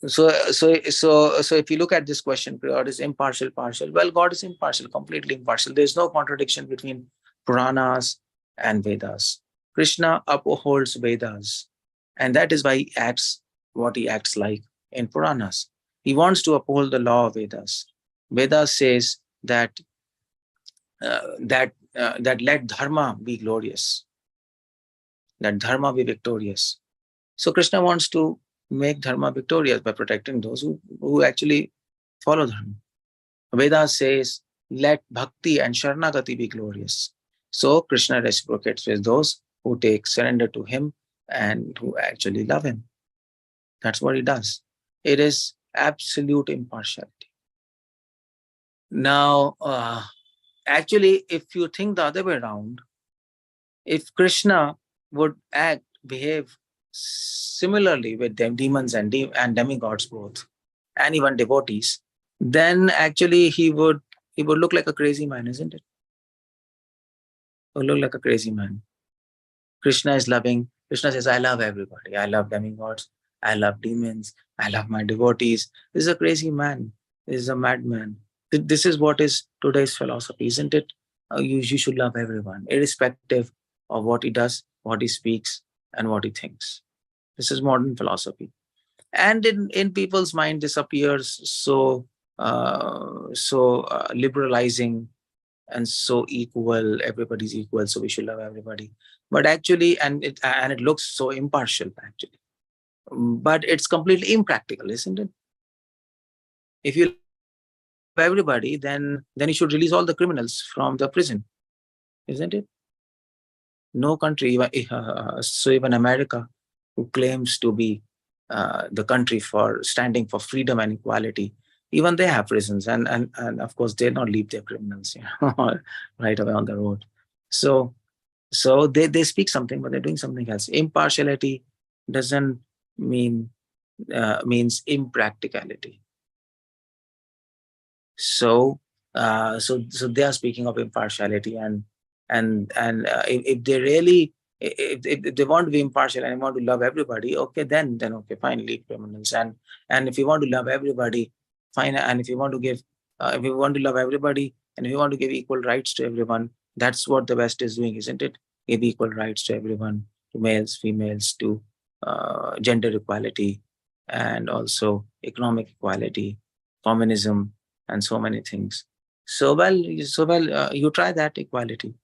if you look at this question, God is impartial, partial. Well, God is impartial, completely impartial. There is no contradiction between Puranas and Vedas. Krishna upholds Vedas, and that is why he acts what he acts like in Puranas. He wants to uphold the law of Vedas. Vedas says that let dharma be glorious, let dharma be victorious. So Krishna wants to make dharma victorious by protecting those who actually follow dharma. Vedas says, let bhakti and sharanagati be glorious. So Krishna reciprocates with those who take surrender to him and who actually love him. That's what he does. It is absolute impartiality. Now, actually, if you think the other way around, if Krishna would behave similarly with them, demons and demigods both, and even devotees, then actually he would look like a crazy man, isn't it? He would look like a crazy man. Krishna is loving. Krishna says, I love everybody. I love demigods. I love demons. I love my devotees. This is a crazy man. This is a madman. This is what is today's philosophy, isn't it? You should love everyone, irrespective of what he does, what he speaks, and what he thinks. This is modern philosophy. And in people's mind, this appears so liberalizing and so equal. Everybody's equal, so we should love everybody. But actually, and it looks so impartial, actually. But it's completely impractical, isn't it? If you love everybody, then you should release all the criminals from the prison, isn't it? No country, even America, who claims to be the country for standing for freedom and equality, even they have prisons, and of course they don't leave their criminals, right away on the road. So they speak something, but they're doing something else. Impartiality doesn't means impracticality. So they are speaking of impartiality, and And if they really, if they want to be impartial and want to love everybody, okay, then okay, fine, leave criminals. And if you want to love everybody, fine. And if you want to give, if you want to love everybody, and if you want to give equal rights to everyone, that's what the West is doing, isn't it? Give equal rights to everyone, to males, females, to gender equality, and also economic equality, communism, and so many things. So well, you try that equality,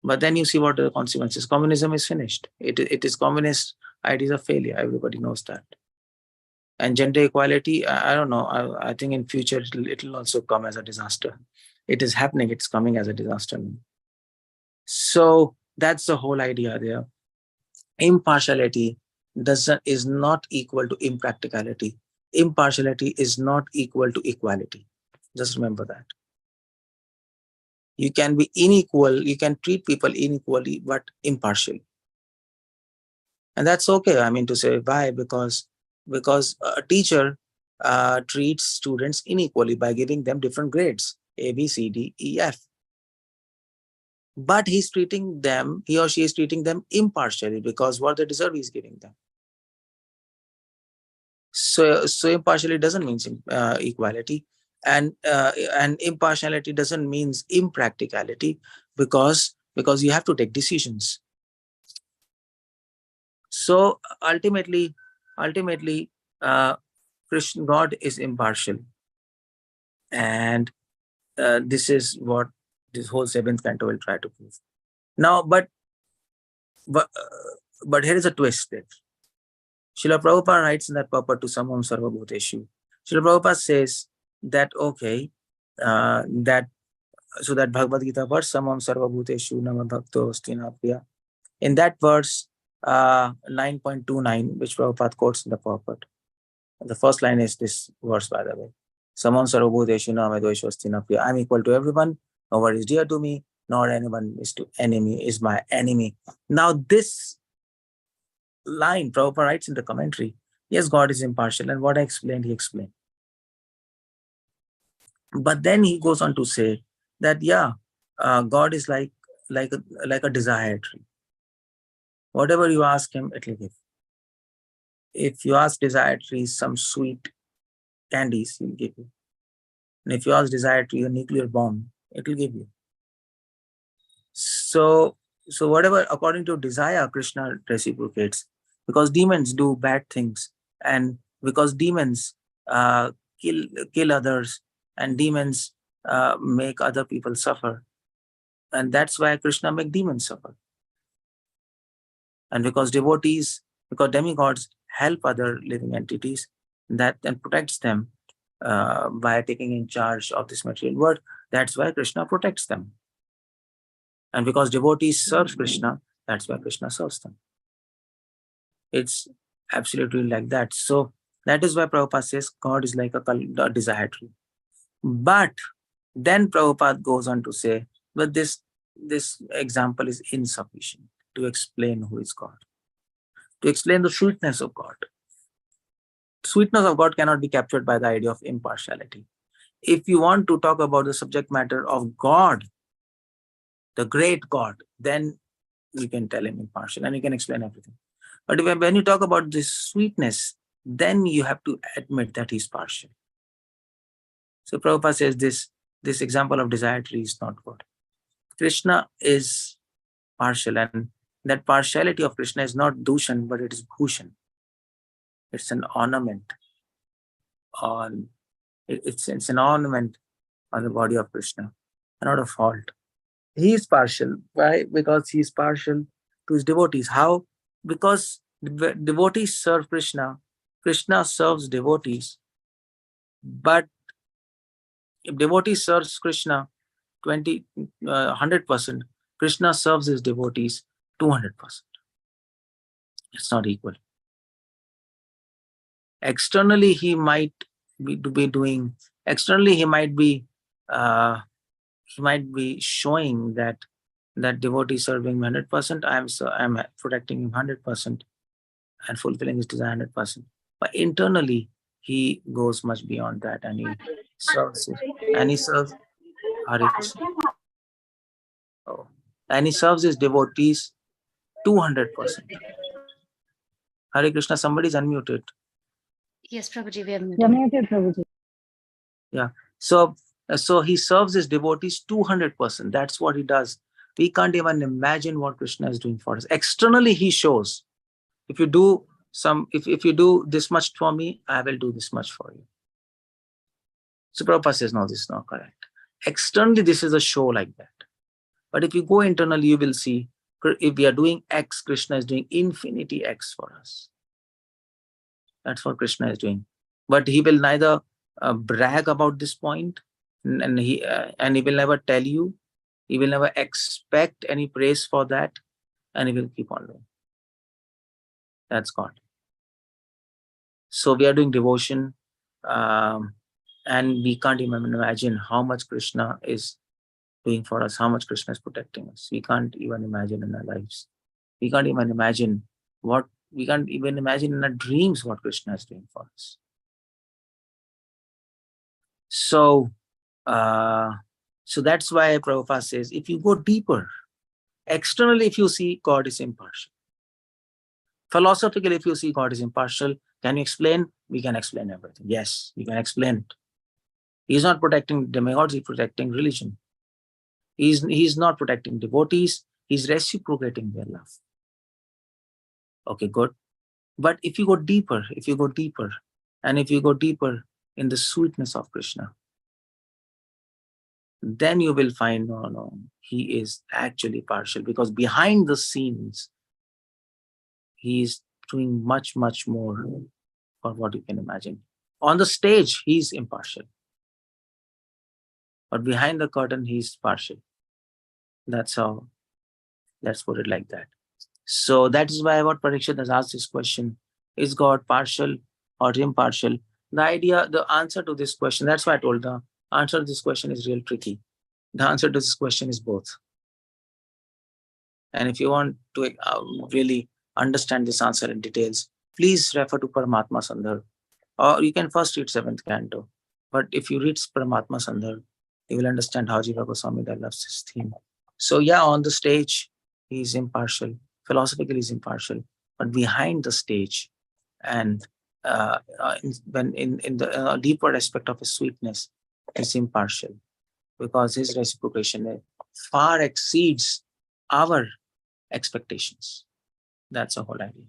but then you see what the consequences. Communism is finished. It is communist ideas of failure. Everybody knows that. And gender equality, I don't know. I think in future it'll also come as a disaster. It is happening. It's coming as a disaster. So that's the whole idea there. Impartiality is not equal to impracticality. Impartiality is not equal to equality. Just remember that. You can be unequal, you can treat people unequally, but impartially. And that's okay. I mean to say, why? Because a teacher treats students unequally by giving them different grades, A, B, C, D, E, F. But he's treating them, he or she is treating them impartially, because what they deserve he's giving them. So impartiality doesn't mean equality, and impartiality doesn't mean impracticality, because you have to take decisions. So ultimately, Krishna, God is impartial, and this is what this whole seventh canto will try to prove. Now, but here is a twist there. Srila Prabhupada writes in that purport to Samam Sarva Bhuteshu. Srila Prabhupada says that, okay, that Bhagavad Gita verse, Samam Sarva Bhuteshu Nama Bhakto Stinapriya. In that verse, 9.29, which Prabhupada quotes in the purport. The first line is this verse, by the way. Samam Sarva Bhuteshu Nama Dvesho Stinapriya. I'm equal to everyone. Nobody is dear to me, nor anyone is my enemy. Now this line, Prabhupada writes in the commentary, yes, God is impartial, and what I explained, he explained. But then he goes on to say that, yeah, God is like a desire tree. Whatever you ask him, it will give. If you ask desire tree some sweet candies, he'll give you. And if you ask desire tree a nuclear bomb, it will give you. So whatever, according to desire, Krishna reciprocates. Because demons do bad things, and because demons kill others, and demons make other people suffer, and that's why Krishna makes demons suffer. And because demigods help other living entities, that then protects them by taking in charge of this material world, that's why Krishna protects them. And because devotees serve Krishna, that's why Krishna serves them. It's absolutely like that. So that is why Prabhupada says God is like a desire tree. But then Prabhupada goes on to say, but this example is insufficient to explain who is God, to explain the sweetness of God. Sweetness of God cannot be captured by the idea of impartiality. If you want to talk about the subject matter of God, the great God, then you can tell him impartial and you can explain everything. But when you talk about this sweetness, then you have to admit that he's partial. So Prabhupada says this example of desire tree is not good. Krishna is partial, and that partiality of Krishna is not dushan, but it is bhushan. It's an ornament it's an ornament on the body of Krishna, and not a fault. He is partial. Why? Because he is partial to his devotees. How? Because devotees serve Krishna. Krishna serves devotees. But if devotee serves Krishna 100%, Krishna serves his devotees 200%. It's not equal. Externally, he might be doing. Externally, he might be showing that devotee serving 100%. I'm protecting him 100% and fulfilling his desire 100%. But internally, he goes much beyond that, and he serves it. And he serves Hare Krishna. Oh, And he serves his devotees 200%. Hare Krishna, somebody's unmuted. Yes, Prabhuji, we have You're muted, Prabhuji. Yeah. So he serves his devotees 200%. That's what he does. We can't even imagine what Krishna is doing for us. Externally, he shows, if you do if you do this much for me, I will do this much for you. So Prabhupada says, no, this is not correct. Externally, this is a show like that. But if you go internally, you will see, if we are doing X, Krishna is doing infinity X for us. That's what Krishna is doing. But he will neither brag about this point, and he will never tell you. He will never expect any praise for that, and he will keep on doing. That's God. So we are doing devotion, and we can't even imagine how much Krishna is doing for us, how much Krishna is protecting us. We can't even imagine in our lives. We can't even imagine in our dreams what Krishna is doing for us. So that's why Prabhupada says, if you go deeper, externally, if you see God is impartial. Philosophically, if you see God is impartial, can you explain? We can explain everything. Yes, we can explain it. He's not protecting demigods, he's protecting religion. He's not protecting devotees, he's reciprocating their love. Okay, good. But if you go deeper, and if you go deeper in the sweetness of Krishna, then you will find, no, he is actually partial, because behind the scenes, he is doing much, much more for what you can imagine. On the stage, he's impartial. But behind the curtain, he's partial. That's how, let's put it like that. So that is why what Parikshit has asked this question, is God partial or impartial? The answer to this question, that's why I told the answer to this question is real tricky. The answer to this question is both. And if you want to really understand this answer in details, please refer to Paramatma Sandhar, or you can first read 7th canto. But if you read Paramatma Sandhar, you will understand how Jiva Goswami loves this theme. So yeah, on the stage, he is impartial. Philosophically, he is impartial. But behind the stage, and when in the deeper aspect of his sweetness, is impartial, because his reciprocation far exceeds our expectations. That's the whole idea.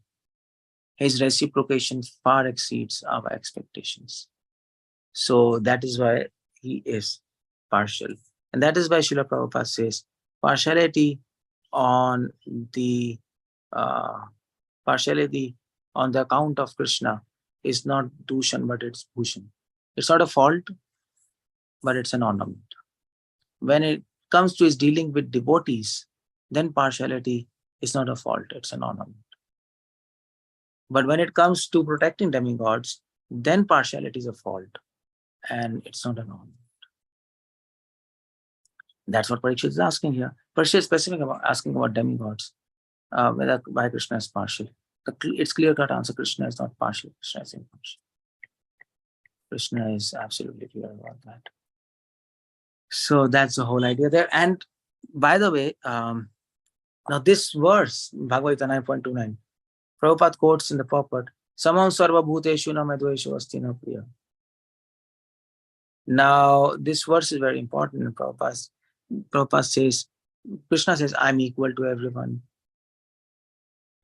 His reciprocation far exceeds our expectations. So that is why he is partial. And that is why Srila Prabhupada says, partiality on the account of Krishna is not dushan, but it's bhushan. It's not a fault, but it's an ornament. When it comes to his dealing with devotees, then partiality is not a fault, it's an ornament. But when it comes to protecting demigods, then partiality is a fault, and it's not an ornament. That's what Parikshit is asking here. Parikshit is specific about asking about demigods, whether why Krishna is partial. It's clear-cut answer: Krishna is not partial. Krishna is impartial. Krishna is absolutely clear about that. So that's the whole idea there. And by the way, now this verse, Bhagavatam 9.29, Prabhupada quotes in the purport, Samam sarva bhuteshu na madveshu asti na priya. Now, this verse is very important. Prabhupada says, Krishna says, I'm equal to everyone.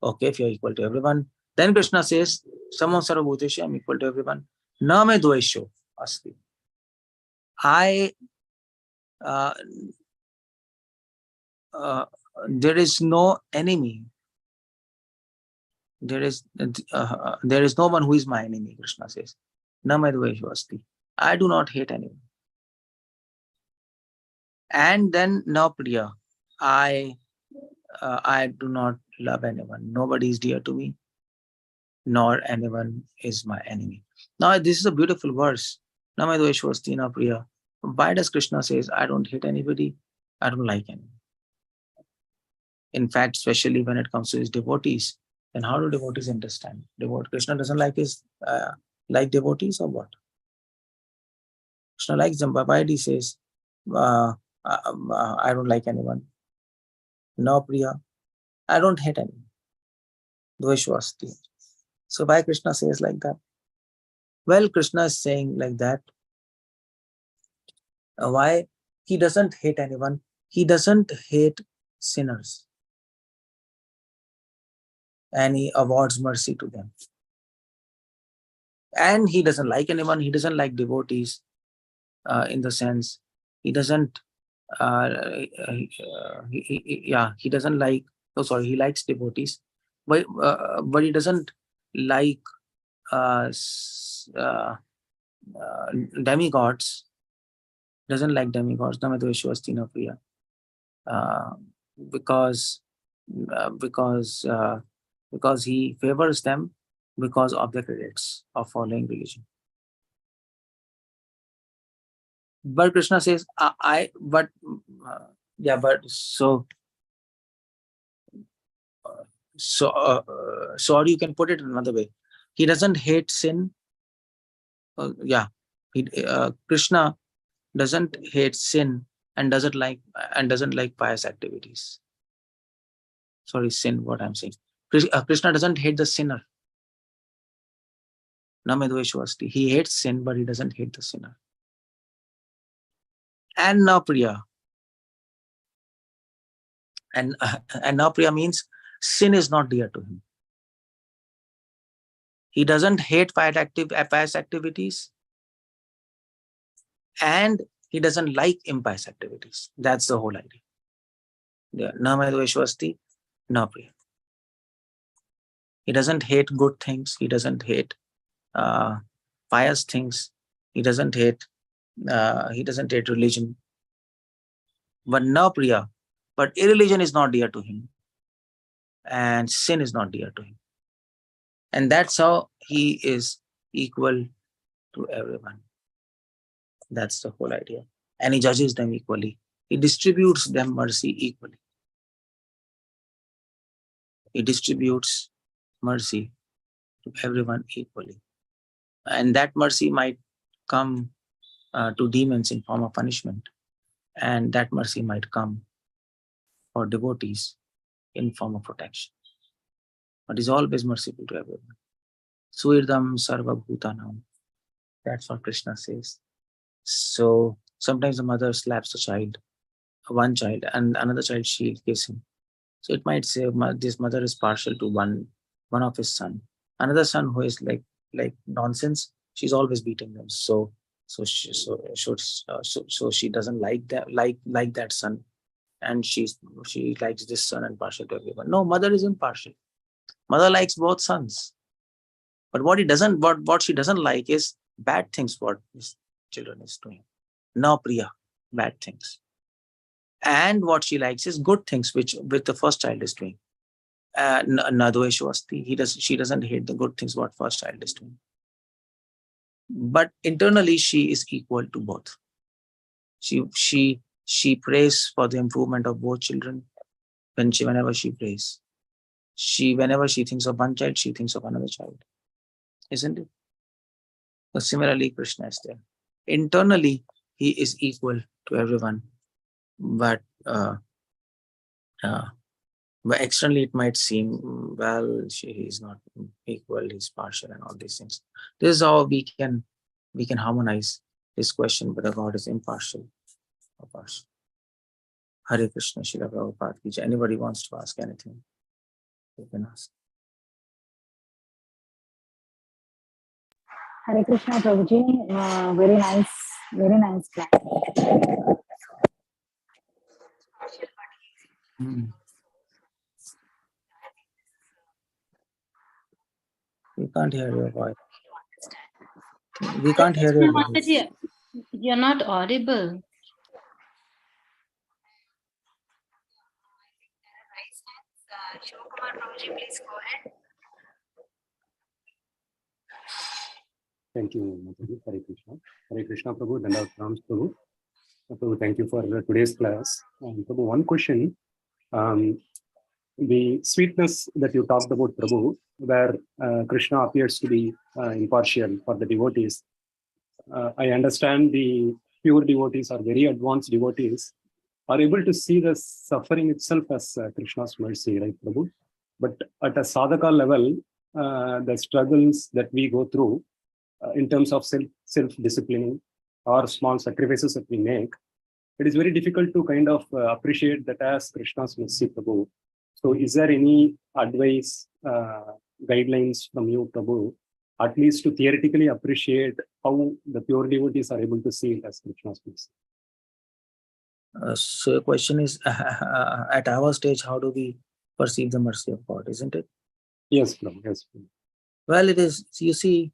Okay, if you're equal to everyone, then Krishna says, Samam sarva bhuteshu, I'm equal to everyone. Na madveshu asti. There is no enemy. There is no one who is my enemy, Krishna says. Na madveshu asti. I do not hate anyone. And then na priya. I do not love anyone. Nobody is dear to me, nor anyone is my enemy. Now, this is a beautiful verse. Na madveshu asti na priya. Why does Krishna says, I don't hate anybody, I don't like anyone? In fact, especially when it comes to his devotees, then how do devotees understand? Krishna doesn't like his like devotees, or what? Krishna likes them, but why he says, I don't like anyone? No Priya, I don't hate anyone. Dveshvasti. So why Krishna says like that? Well, Krishna is saying like that. Why? He doesn't hate anyone. He doesn't hate sinners. And he awards mercy to them. And he doesn't like anyone. He doesn't like devotees in the sense he doesn't he doesn't like, oh sorry, he likes devotees, but he doesn't like demigods, doesn't like demigods, Priya, because he favors them because of the credits of following religion. But Krishna says, but so or you can put it another way. He doesn't hate sin. Krishna doesn't hate sin and doesn't like pious activities. Sorry, sin. What I'm saying, Krishna doesn't hate the sinner. Namedveshvasti. He hates sin, but he doesn't hate the sinner. And na Priya. And na Priya means sin is not dear to him. He doesn't hate pious activities, and he doesn't like impious activities. That's the whole idea. Namedveshvasti, na Priya. He doesn't hate good things. He doesn't hate pious things. He doesn't hate religion. But na Priya. But irreligion is not dear to him. And sin is not dear to him. And that's how he is equal to everyone. That's the whole idea. And he judges them equally. He distributes them mercy equally. He distributes mercy to everyone equally. And that mercy might come to demons in form of punishment. And that mercy might come for devotees in form of protection. But is always merciful to everyone. Suirdam sarva bhutanam. That's what Krishna says. So sometimes the mother slaps the child, one child, and another child she'll kiss him. So it might say this mother is partial to one of his son. Another son who is like nonsense, she's always beating them. So she doesn't like that son, and she likes this son and partial to everyone. No, mother is impartial. Mother likes both sons. But what she doesn't like is bad things what his children is doing. No Priya, bad things. And what she likes is good things which the first child is doing. Nadveshvasti. She doesn't hate the good things what first child is doing. But internally she is equal to both. She prays for the improvement of both children whenever she prays. Whenever she thinks of one child, she thinks of another child. Isn't it? So similarly, Krishna is there. Internally, he is equal to everyone, but externally it might seem, well, he is not equal, he's partial, and all these things. This is how we can harmonize this question whether God is impartial or partial. Hare Krishna, Srila Prabhupada ki jai. Anybody wants to ask anything, you can ask. Hare Krishna, Prabhuji. Very nice class. We can't hear your voice. We can't hear your voice. You're not audible. Please go ahead. Thank you, Mataji. Hare Krishna. Hare Krishna, Prabhu. Dandavat Pranam, Prabhu. Prabhu, thank you for today's class. Prabhu, one question. The sweetness that you talked about, Prabhu, where Krishna appears to be impartial for the devotees. I understand the pure devotees are very advanced devotees. are able to see the suffering itself as Krishna's mercy, right, Prabhu? But at a sadhaka level, the struggles that we go through in terms of self-disciplining or small sacrifices that we make, it is very difficult to kind of appreciate that as Krishna's mercy, Prabhu. So is there any advice, guidelines from you, Prabhu, at least to theoretically appreciate how the pure devotees are able to see it as Krishna's mercy? So your question is, at our stage, how do we perceive the mercy of God, isn't it? Yes, Prabhu. Yes, Prabhu. Well, it is, you see,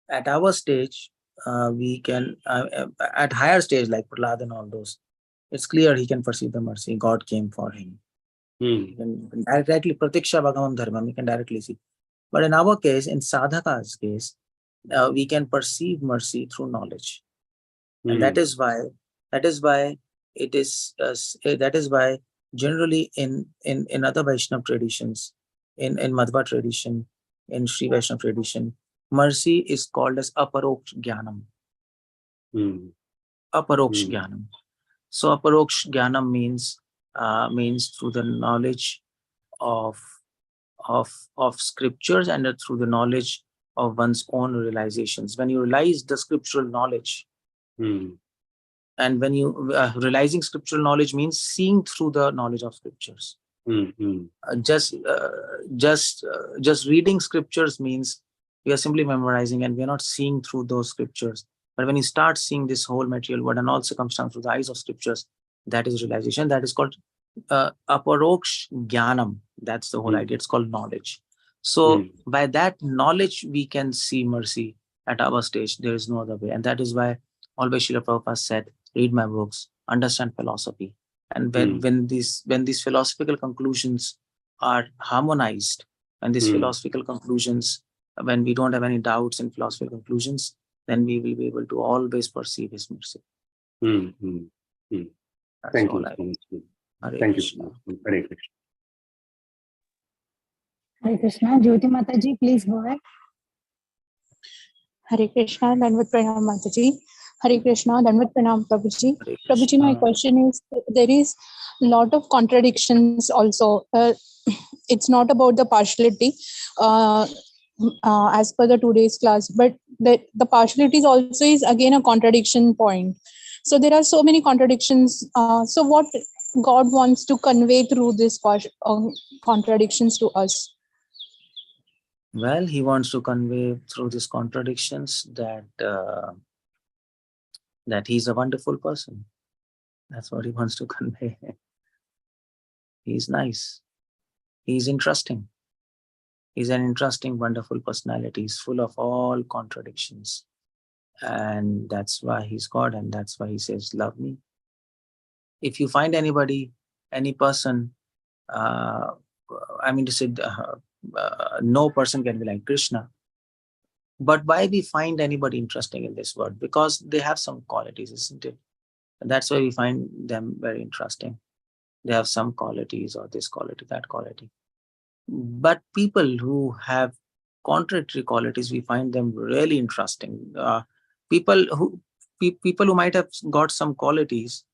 at our stage, we can, at higher stage like Prahlad and all those, it's clear he can perceive the mercy. God came for him. He can directly, pratiksha bhagavam dharma, we can directly see. But in our case, in sadhaka's case, we can perceive mercy through knowledge. And that is why it is, that is why generally in other Vaishnava traditions, in Madhva tradition, in Sri Vaishnava tradition, mercy is called as aparoksh jnanam. Aparoksh jnanam. So aparoksh jnanam means through the knowledge of scriptures and through the knowledge of one's own realizations. When you realize the scriptural knowledge, and when you realizing scriptural knowledge means seeing through the knowledge of scriptures. Just reading scriptures means we are simply memorizing and we are not seeing through those scriptures. But when you start seeing this whole material world and all circumstance through the eyes of scriptures, that is realization. That is called aparoksh jnanam. That's the whole idea. It's called knowledge. So by that knowledge, we can see mercy at our stage. There is no other way. And that is why always Srila Prabhupada said, read my books, understand philosophy. And when these philosophical conclusions are harmonized, and these philosophical conclusions, when we don't have any doubts in philosophical conclusions, then we will be able to always perceive his mercy. Thank you. Thank you. Hare Krishna. Hare Krishna. Jyoti Mataji, please go ahead. Hare Krishna, Dandavat Pranam Mataji. Hare Krishna, Dandavat Pranam Prabhuji. Prabhuji, my question is, there is a lot of contradictions also. It's not about the partiality as per the today's class, but the partiality is also is again a contradiction point. So there are so many contradictions. So what God wants to convey through this contradictions to us? Well, he wants to convey through these contradictions that he's a wonderful person. That's what he wants to convey. He's nice. He's interesting. He's an interesting, wonderful personality. He's full of all contradictions. And that's why he's God, and that's why he says, love me. If you find anybody, any person, no person can be like Krishna. But why we find anybody interesting in this world? Because they have some qualities, isn't it? And that's why we find them very interesting. They have some qualities, or this quality, that quality. But people who have contradictory qualities, we find them really interesting. People who might have got some qualities,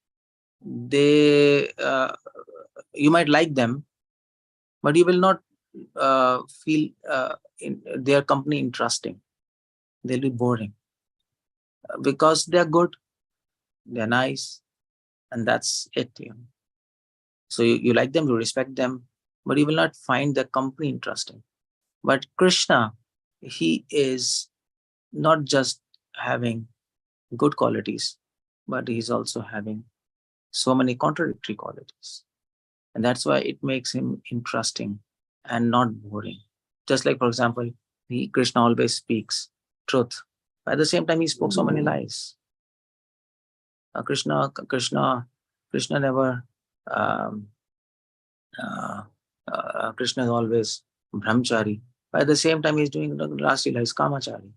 you might like them, but you will not feel in their company interesting. They'll be boring because they're good, they're nice, and that's it. So you like them, you respect them, but you will not find their company interesting. But Krishna, he is not just having good qualities, but he's also having so many contradictory qualities. And that's why it makes him interesting and not boring. Just like, for example, Krishna always speaks truth. At the same time, he spoke so many lies. Krishna never, Krishna is always brahmachari. But at the same time, he's doing Rasi lies, kamachari.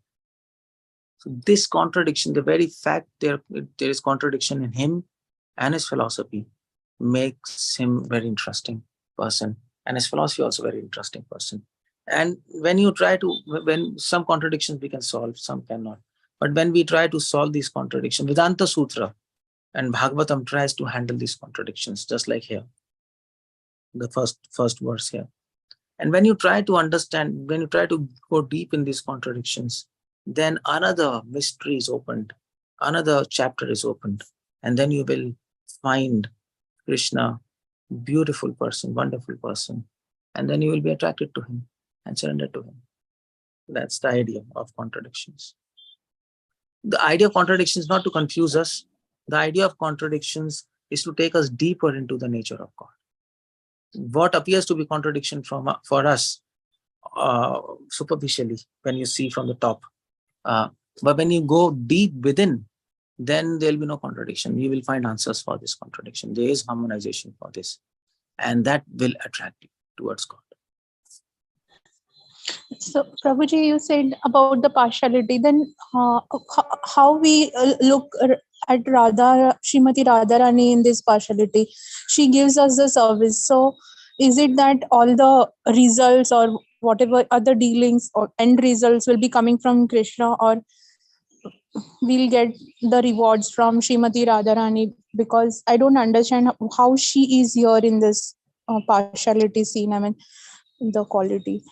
So this contradiction, the very fact there is contradiction in him and his philosophy, makes him very interesting person, and his philosophy also very interesting person. And when some contradictions we can solve, some cannot. But when we try to solve these contradictions, Vedanta Sutra, And Bhagavatam tries to handle these contradictions, just like here, the first verse here. And when you try to understand, when you try to go deep in these contradictions, then another mystery is opened, another chapter is opened, and then you will find Krishna, beautiful person, wonderful person, and then you will be attracted to him and surrender to him. That's the idea of contradictions. The idea of contradictions is not to confuse us. The idea of contradictions is to take us deeper into the nature of God. What appears to be contradiction for us superficially when you see from the top, but when you go deep within, then there will be no contradiction. You will find answers for this contradiction. There is harmonization for this, and that will attract you towards God. So, Prabhuji, you said about the partiality. Then, how we look at Radha, Srimati Radharani in this partiality? She gives us the service. So, is it that all the results or whatever other dealings or end results will be coming from Krishna, or we'll get the rewards from Srimati Radharani? Because I don't understand how she is here in this partiality scene. I mean, the quality.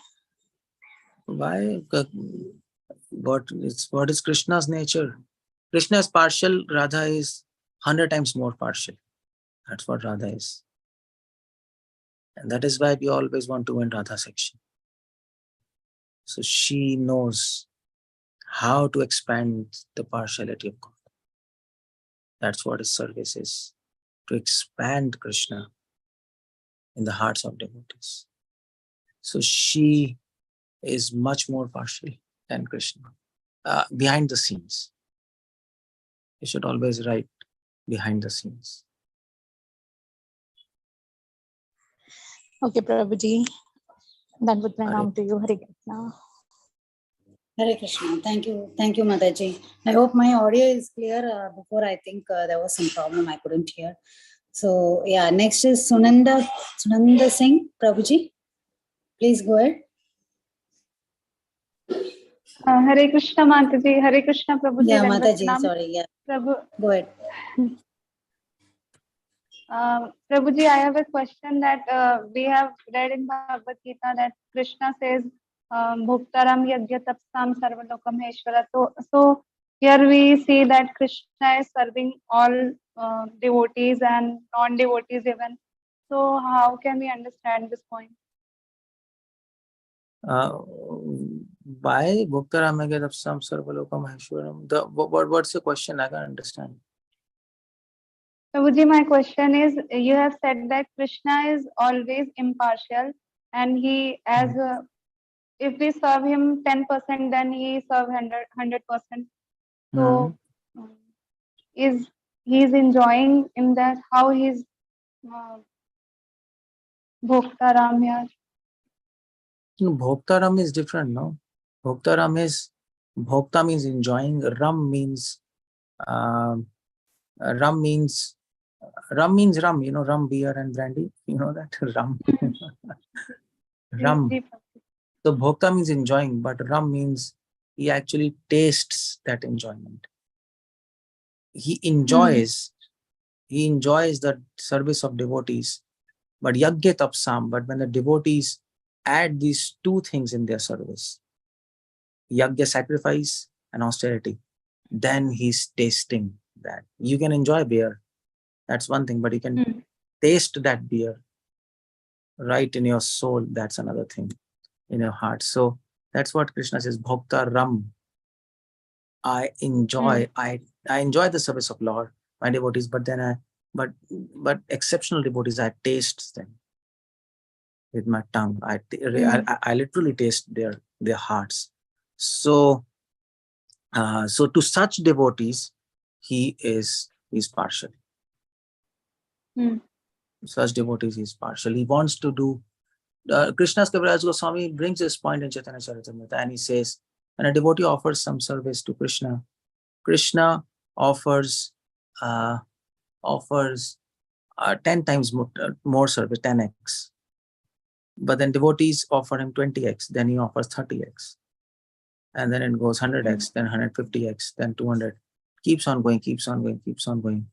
Why? What is Krishna's nature? Krishna is partial, Radha is 100 times more partial. That's what Radha is. And that is why we always want to win Radha section. So she knows how to expand the partiality of God. That's what his service is, to expand Krishna in the hearts of devotees. So she is much more partial than Krishna. Behind the scenes. You should always write behind the scenes. Okay, Prabhuji. That would pranam to you. Hare Krishna. Hare Krishna. Thank you, Mataji. I hope my audio is clear. Before, I think there was some problem, I couldn't hear. So yeah, next is Sunanda Singh, Prabhuji. Please go ahead. Hare Krishna, Mataji. Hare Krishna, Prabhuji. Yeah, Mataji, sorry. Yeah. Prabhu. Go ahead. Prabhuji, I have a question that we have read in Bhagavad Gita that Krishna says, Bhuktaram Yajya Tapsam Sarvalokam Heshwara. So here we see that Krishna is serving all devotees and non-devotees even. So how can we understand this point? Why Bhuktaram Yajya Tapsam Sarvalokam Heshwaram? What's the question? I can't understand. Prabhuji, my question is, you have said that Krishna is always impartial and he, if we serve him 10%, then he serve 100%. So, he's enjoying in that, how he's Bhoktaram here? Bhoktaram is different, no? Bhoktaram means enjoying. Ram means rum, rum, beer and brandy. You know that? Rum. Rum. So bhokta means enjoying, but rum means he actually tastes that enjoyment. He enjoys the service of devotees, but yagya tapsam, but when the devotees add these two things in their service, yagya, sacrifice, and austerity, then he's tasting that. You can enjoy beer, that's one thing, but you can taste that beer right in your soul, that's another thing, in your heart. So that's what Krishna says, Bhokta Ram. I enjoy, I enjoy the service of Lord, my devotees, but then but exceptional devotees, I taste them with my tongue. I literally taste their hearts. So to such devotees, he's partial. Such devotees, he's partial. He wants to do. Krishna's Kaviraj Goswami brings this point in Chaitanya Charitamrita, and he says, when a devotee offers some service to Krishna, Krishna offers 10 times more service, 10x. But then devotees offer him 20x, then he offers 30x. And then it goes 100x, then 150x, then 200. Keeps on going, keeps on going, keeps on going.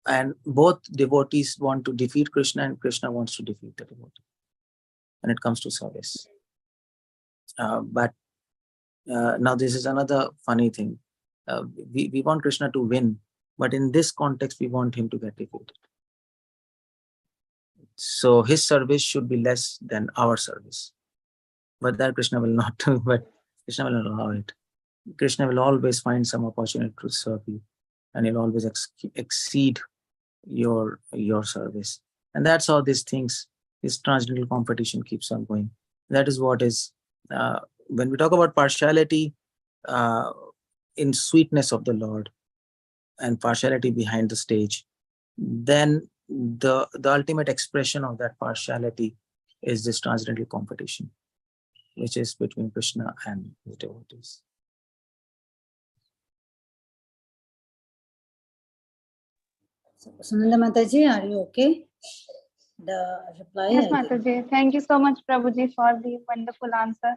And both devotees want to defeat Krishna, and Krishna wants to defeat the devotee when it comes to service. But now this is another funny thing. We want Krishna to win, but in this context, we want him to get defeated. So his service should be less than our service. But that Krishna will not do, but Krishna will not allow it. Krishna will always find some opportunity to serve you, and he'll always exceed your service. And that's how these things, this transcendental competition keeps on going. That is what is, when we talk about partiality in sweetness of the Lord and partiality behind the stage, then the ultimate expression of that partiality is this transcendental competition, which is between Krishna and his devotees. Sunanda Mataji, are you okay? The reply. Yes, Mataji. Thank you so much, Prabhuji, for the wonderful answer.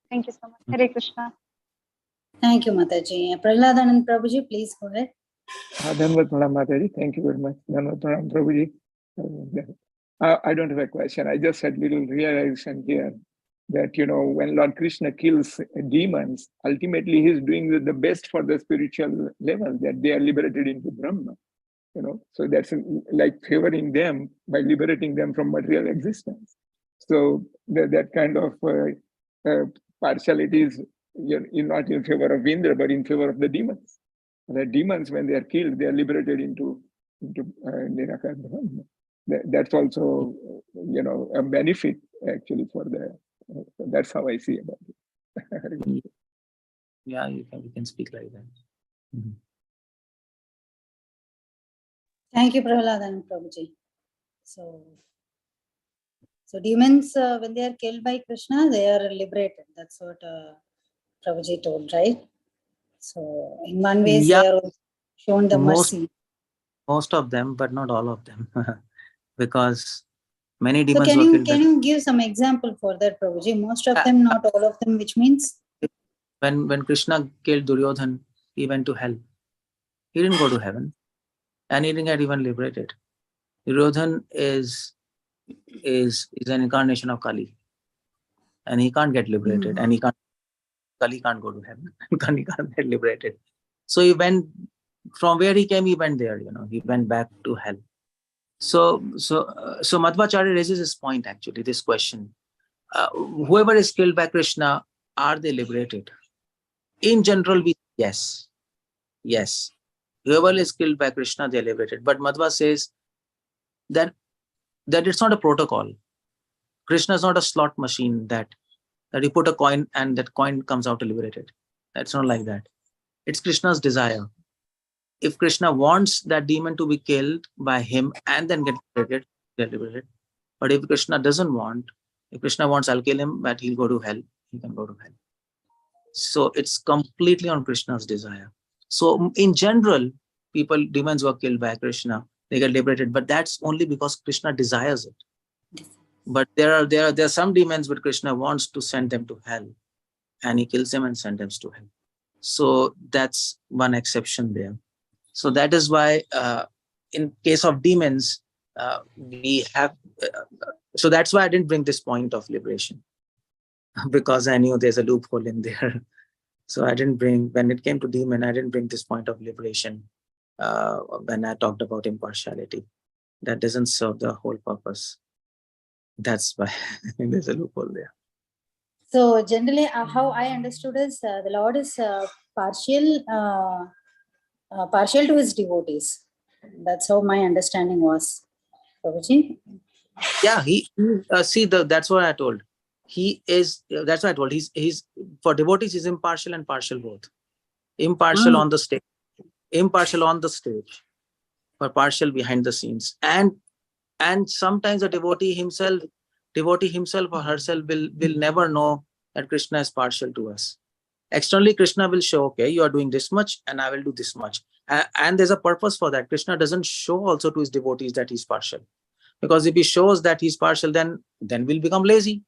Thank you so much. Hare Krishna. Thank you, Mataji. Prahladanand Prabhuji, please go ahead. Dhanvat Mataji, thank you very much. Dhanvat Prabhuji. I don't have a question. I just had little realization here that, when Lord Krishna kills demons, ultimately he's doing the best for the spiritual level, that they are liberated into Brahma. So that's like favoring them by liberating them from material existence. So that kind of partiality is not in favor of Indra, but in favor of the demons. The demons, when they are killed, they are liberated into Nirakara Brahma. That's also, a benefit actually for the. So that's how I see about it. Yeah, we can speak like that. Mm-hmm. Thank you, Prahladanand Prabhuji. So demons, when they are killed by Krishna, they are liberated. That's what Prabhuji told, right? So in one way, they are shown the mercy. Most of them, but not all of them, because many demons so were killed. Can you give some example for that, Prabhuji? Most of them, not all of them, which means? When Krishna killed Duryodhan, he went to hell. He didn't go to heaven, and he didn't get even liberated. Duryodhan is an incarnation of Kali, and he can't get liberated, and Kali can't go to heaven, and he can't get liberated. So he went from where he came. He went there. He went back to hell. So Madhvacharya raises this point, actually, this question. Whoever is killed by Krishna, are they liberated? In general, yes. Whoever is killed by Krishna, they are liberated. But Madhva says that it's not a protocol. Krishna is not a slot machine that you put a coin and that coin comes out liberated. That's not like that. It's Krishna's desire. If Krishna wants that demon to be killed by him and then get liberated. But if Krishna doesn't want, if Krishna wants, I'll kill him, but he'll go to hell. He can go to hell. So it's completely on Krishna's desire. So in general, demons who are killed by Krishna, they get liberated, but that's only because Krishna desires it. But there are some demons where Krishna wants to send them to hell, and he kills them and sends them to hell. So that's one exception there. So that is why in case of demons, we have, so that's why I didn't bring this point of liberation, because I knew there's a loophole in there. So I didn't bring, when it came to demon, I didn't bring this point of liberation when I talked about impartiality. That doesn't serve the whole purpose. That's why there's a loophole there. So generally, how I understood is the Lord is partial to his devotees. That's how my understanding was. Prabhuji? Yeah, that's what I told. That's what I told. He's for devotees, he's impartial and partial both. Impartial on the stage, but partial behind the scenes. And sometimes a devotee himself or herself will never know that Krishna is partial to us. Externally, Krishna will show, okay, you are doing this much and I will do this much. And there's a purpose for that. Krishna doesn't show also to his devotees that he's partial. Because if he shows that he's partial, then we'll become lazy.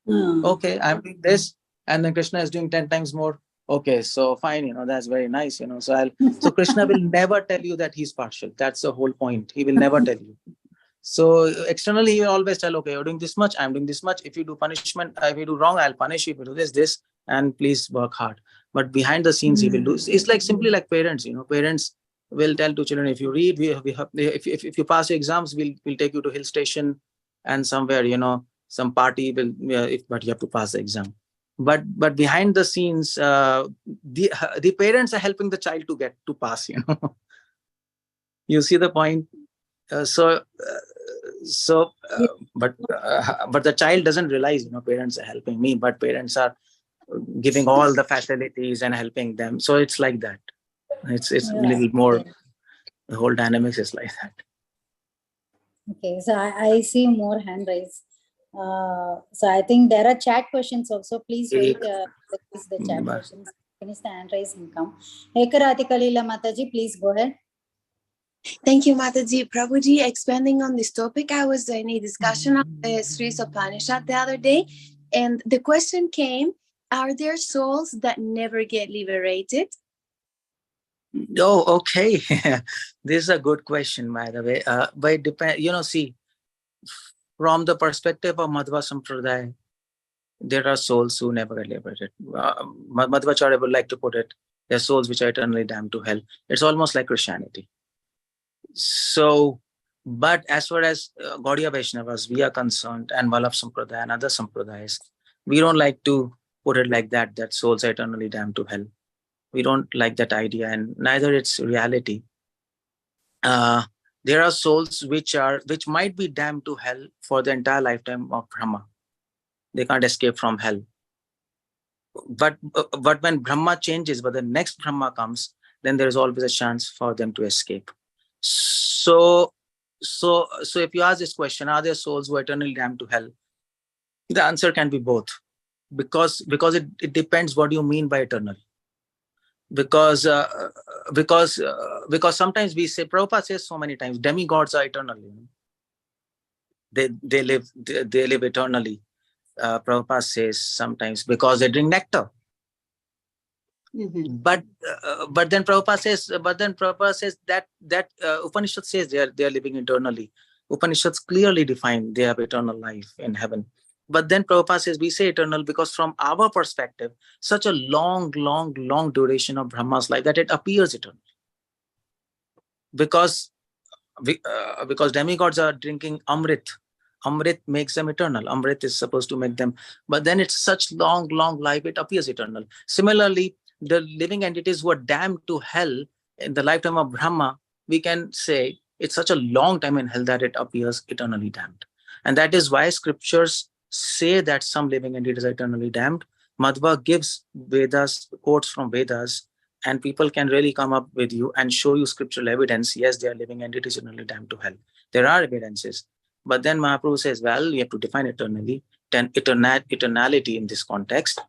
Okay, I'm doing this, and then Krishna is doing 10 times more. Okay, so fine, that's very nice, so Krishna will never tell you that he's partial. That's the whole point. He will never tell you. So externally, he will always tell, okay, you're doing this much, I'm doing this much. If you do punishment, if you do wrong, I'll punish you. If you do this, and please work hard. But behind the scenes, he will do. It's like simply like parents. Parents will tell to children, if you read, we have, if you pass your exams, we'll take you to hill station, and somewhere, some party will. But you have to pass the exam. But behind the scenes, the parents are helping the child to pass. You see the point. But the child doesn't realize, parents are helping me, but parents are giving all the facilities and helping them. So it's like that. It's a little more. The whole dynamics is like that. Okay, so I see more hand raised. So I think there are chat questions also. Please wait. The chat questions. Finish the hand raise and come. Ekarati Kalila Mataji, please go ahead. Thank you, Mataji. Prabhuji, expanding on this topic, I was in a discussion of the Sri Upanishad the other day, and the question came, are there souls that never get liberated? Oh, okay. This is a good question, by the way. But it depends, see, from the perspective of Madhva Sampradaya, there are souls who never get liberated. Madhvacharya would like to put it, there are souls which are eternally damned to hell. It's almost like Christianity. So, but as far as Gaudiya Vaishnavas, we are concerned, and Vallabh Sampradaya and other Sampradayas, we don't like to put it like that souls are eternally damned to hell. We don't like that idea, and neither it's reality. There are souls which might be damned to hell for the entire lifetime of Brahma. They can't escape from hell. But when Brahma changes, but the next Brahma comes, then there is always a chance for them to escape. So if you ask this question, are there souls who are eternally damned to hell? The answer can be both, because it depends what you mean by eternal. Because sometimes we say, Prabhupada says so many times, demigods are eternal. They live eternally. Prabhupada says sometimes because they drink nectar. Mm-hmm. But then Prabhupada says that Upanishad says they are living eternally. Upanishads clearly define they have eternal life in heaven. But then Prabhupada says we say eternal because from our perspective, such a long duration of Brahma's life that it appears eternal. Because demigods are drinking Amrit. Amrit makes them eternal. Amrit is supposed to make them, but then it's such long life, it appears eternal. Similarly, the living entities who are damned to hell in the lifetime of Brahma, we can say it's such a long time in hell that it appears eternally damned. And that is why scriptures say that some living entities are eternally damned. Madhva gives Vedas, quotes from Vedas, and people can really come up with you and show you scriptural evidence. Yes, they are living entities eternally damned to hell. There are evidences. But then Mahaprabhu says, well, you have to define eternality in this context.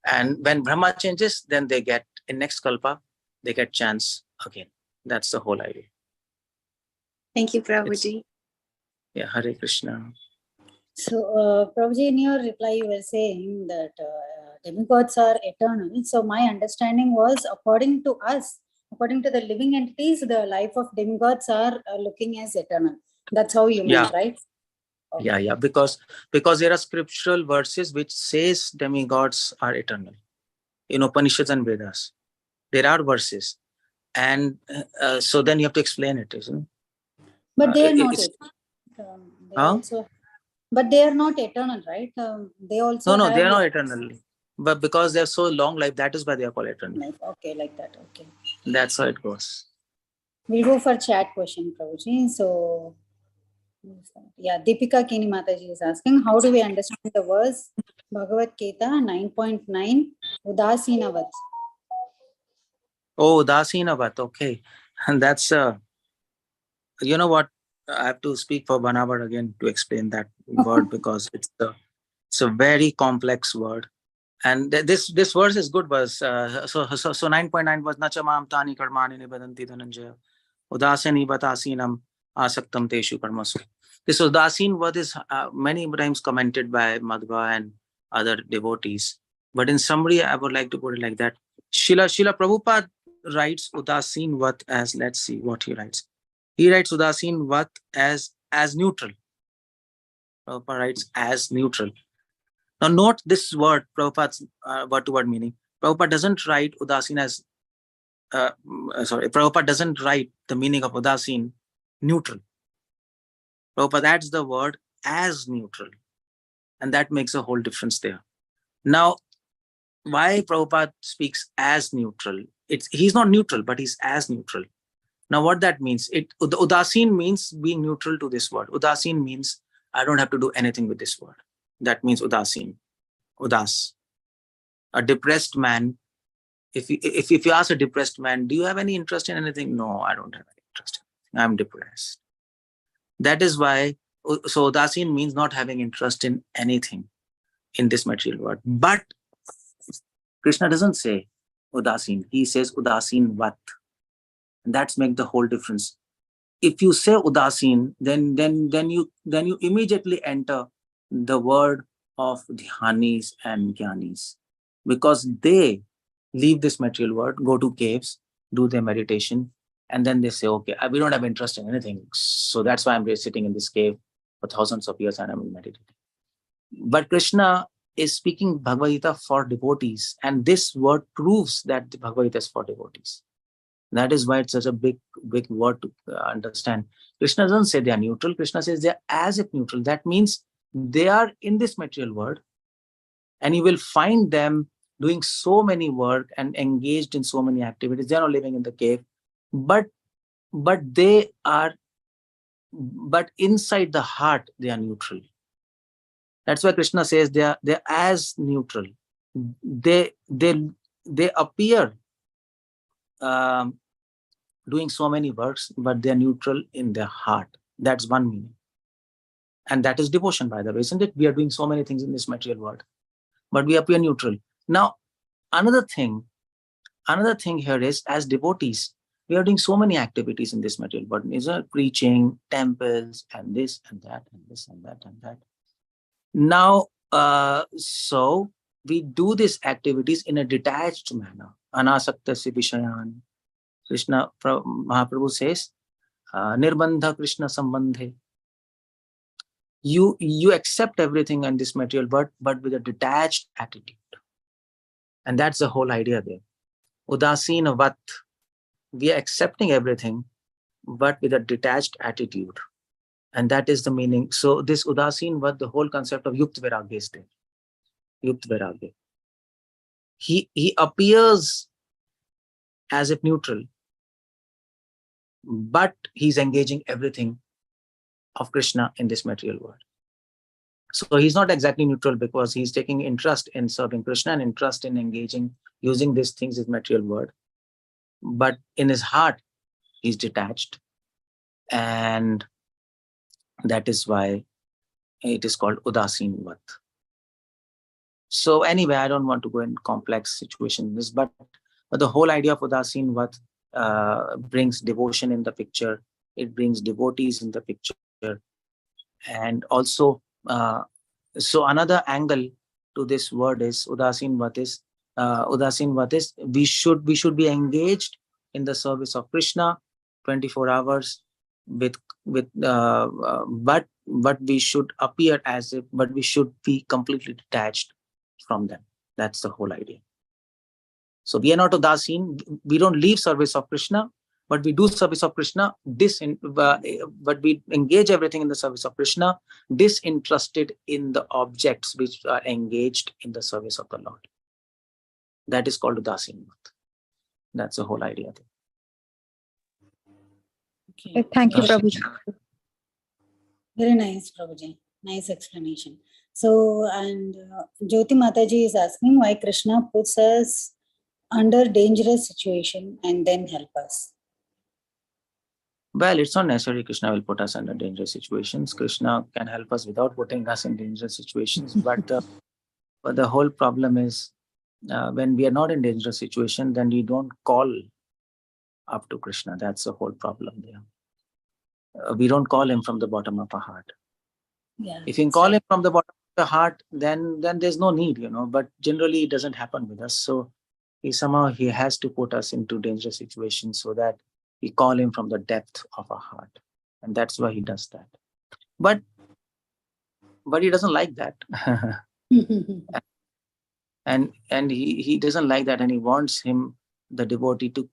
And when Brahma changes, then they get, in next kalpa, they get chance again. That's the whole idea. Thank you, Prabhuji. Yeah, Hare Krishna. So, Prabhuji, in your reply, you were saying that demigods are eternal. So, my understanding was, according to us, according to the living entities, the life of demigods are looking as eternal. That's how you meant, right? Okay. Yeah, because there are scriptural verses which says demigods are eternal in Upanishads and Vedas. There are verses, and so then you have to explain it, isn't it? But they are not eternal. But they are not eternal, right? They also no, they are not eternal. But because they are so long life, that is why they are called eternal. Okay, like that. Okay. That's how it goes. We'll go for chat question, Prabhuji. So, yeah, Deepika Kini Mataji is asking, how do we understand the verse Bhagavad Gita 9.9 Udasinavat? Oh, Udasinavat, okay. And that's you know what, I have to speak for 1 hour again to explain that word because it's a very complex word. And this verse is good verse. So 9.9 was Nachamam Tani Karmani Nibadanti Dhananjaya Udasini Batasinam Asaktam Teshu Karmasu. This Udasin word is many times commented by Madhva and other devotees. But in summary, I would like to put it like that. Srila Prabhupada writes Udasin Vat as, let's see what he writes. He writes Udasin Vat as neutral. Prabhupada writes as neutral. Now note this word, Prabhupada's word-to-word meaning. Prabhupada doesn't write Udasin as, Prabhupada doesn't write the meaning of Udasin neutral. Prabhupada adds the word as neutral. And that makes a whole difference there. Now, why Prabhupada speaks as neutral? He's not neutral, but he's as neutral. Now, what that means? Udasin means being neutral to this word. Udasin means I don't have to do anything with this word. That means Udasin. Udas. A depressed man. If you ask a depressed man, do you have any interest in anything? No, I don't have any interest. I'm depressed. That is why, so Udasin means not having interest in anything in this material world. But Krishna doesn't say Udasin. He says Udasin Vat. And that's make the whole difference. If you say Udasin, then you immediately enter the word of Dhyanis and Jnanis, because they leave this material world, go to caves, do their meditation, and then they say, okay, we don't have interest in anything. So that's why I'm sitting in this cave for thousands of years and I'm meditating. But Krishna is speaking Bhagavad Gita for devotees, and this word proves that the Bhagavad Gita is for devotees. That is why it's such a big word to understand. Krishna doesn't say they are neutral. Krishna says they are as if neutral. That means they are in this material world, and you will find them doing so many work and engaged in so many activities. They are not living in the cave, but inside the heart they are neutral. That's why Krishna says they're as neutral. They appear doing so many works, but they're neutral in their heart. That's one meaning. And that is devotion, by the way, isn't it? We are doing so many things in this material world, but we appear neutral. Now, another thing here is, as devotees, we are doing so many activities in this material world. Is preaching, temples, and this and that, and this and that and that. Now, so we do these activities in a detached manner. Anasaktasya vishayan. Krishna, Mahaprabhu says, Nirbandha Krishna Sambandhe. You accept everything in this material world, but with a detached attitude. And that's the whole idea there. Udasina Vat. We are accepting everything, but with a detached attitude. And that is the meaning. So this Udasin Vat, the whole concept of Yukt Vairagya is there. Yukt Vairagya. He appears as if neutral, but he's engaging everything of Krishna in this material world. So he's not exactly neutral, because he's taking interest in serving Krishna and interest in engaging, using these things in material world. But in his heart, he's detached. And that is why it is called Udasin Vat. So anyway, I don't want to go in complex situations, but the whole idea of Udasin Vat brings devotion in the picture. It brings devotees in the picture. And also, so another angle to this word is Udasin Vat is we should be engaged in the service of Krishna 24 hours but we should appear as if, but we should be completely detached from them. That's the whole idea. So we are not Udasin, we don't leave service of Krishna, but we do service of Krishna, but we engage everything in the service of Krishna, disinterested in the objects which are engaged in the service of the Lord. That is called Udasin. That's the whole idea. Okay. Thank you, Prabhuji. Very nice, Prabhuji. Nice explanation. So, and Jyoti Mataji is asking why Krishna puts us under dangerous situation and then help us. Well, it's not necessary Krishna will put us under dangerous situations. Krishna can help us without putting us in dangerous situations. But the whole problem is when we are not in dangerous situation, then we don't call up to Krishna. That's the whole problem there. We don't call him from the bottom of our heart. Yeah, if you call him from the bottom of the heart, then there's no need, but generally it doesn't happen with us. So he has to put us into dangerous situations so that we call him from the depth of our heart. And that's why he does that. But he doesn't like that. and he doesn't like that, and he wants the devotee to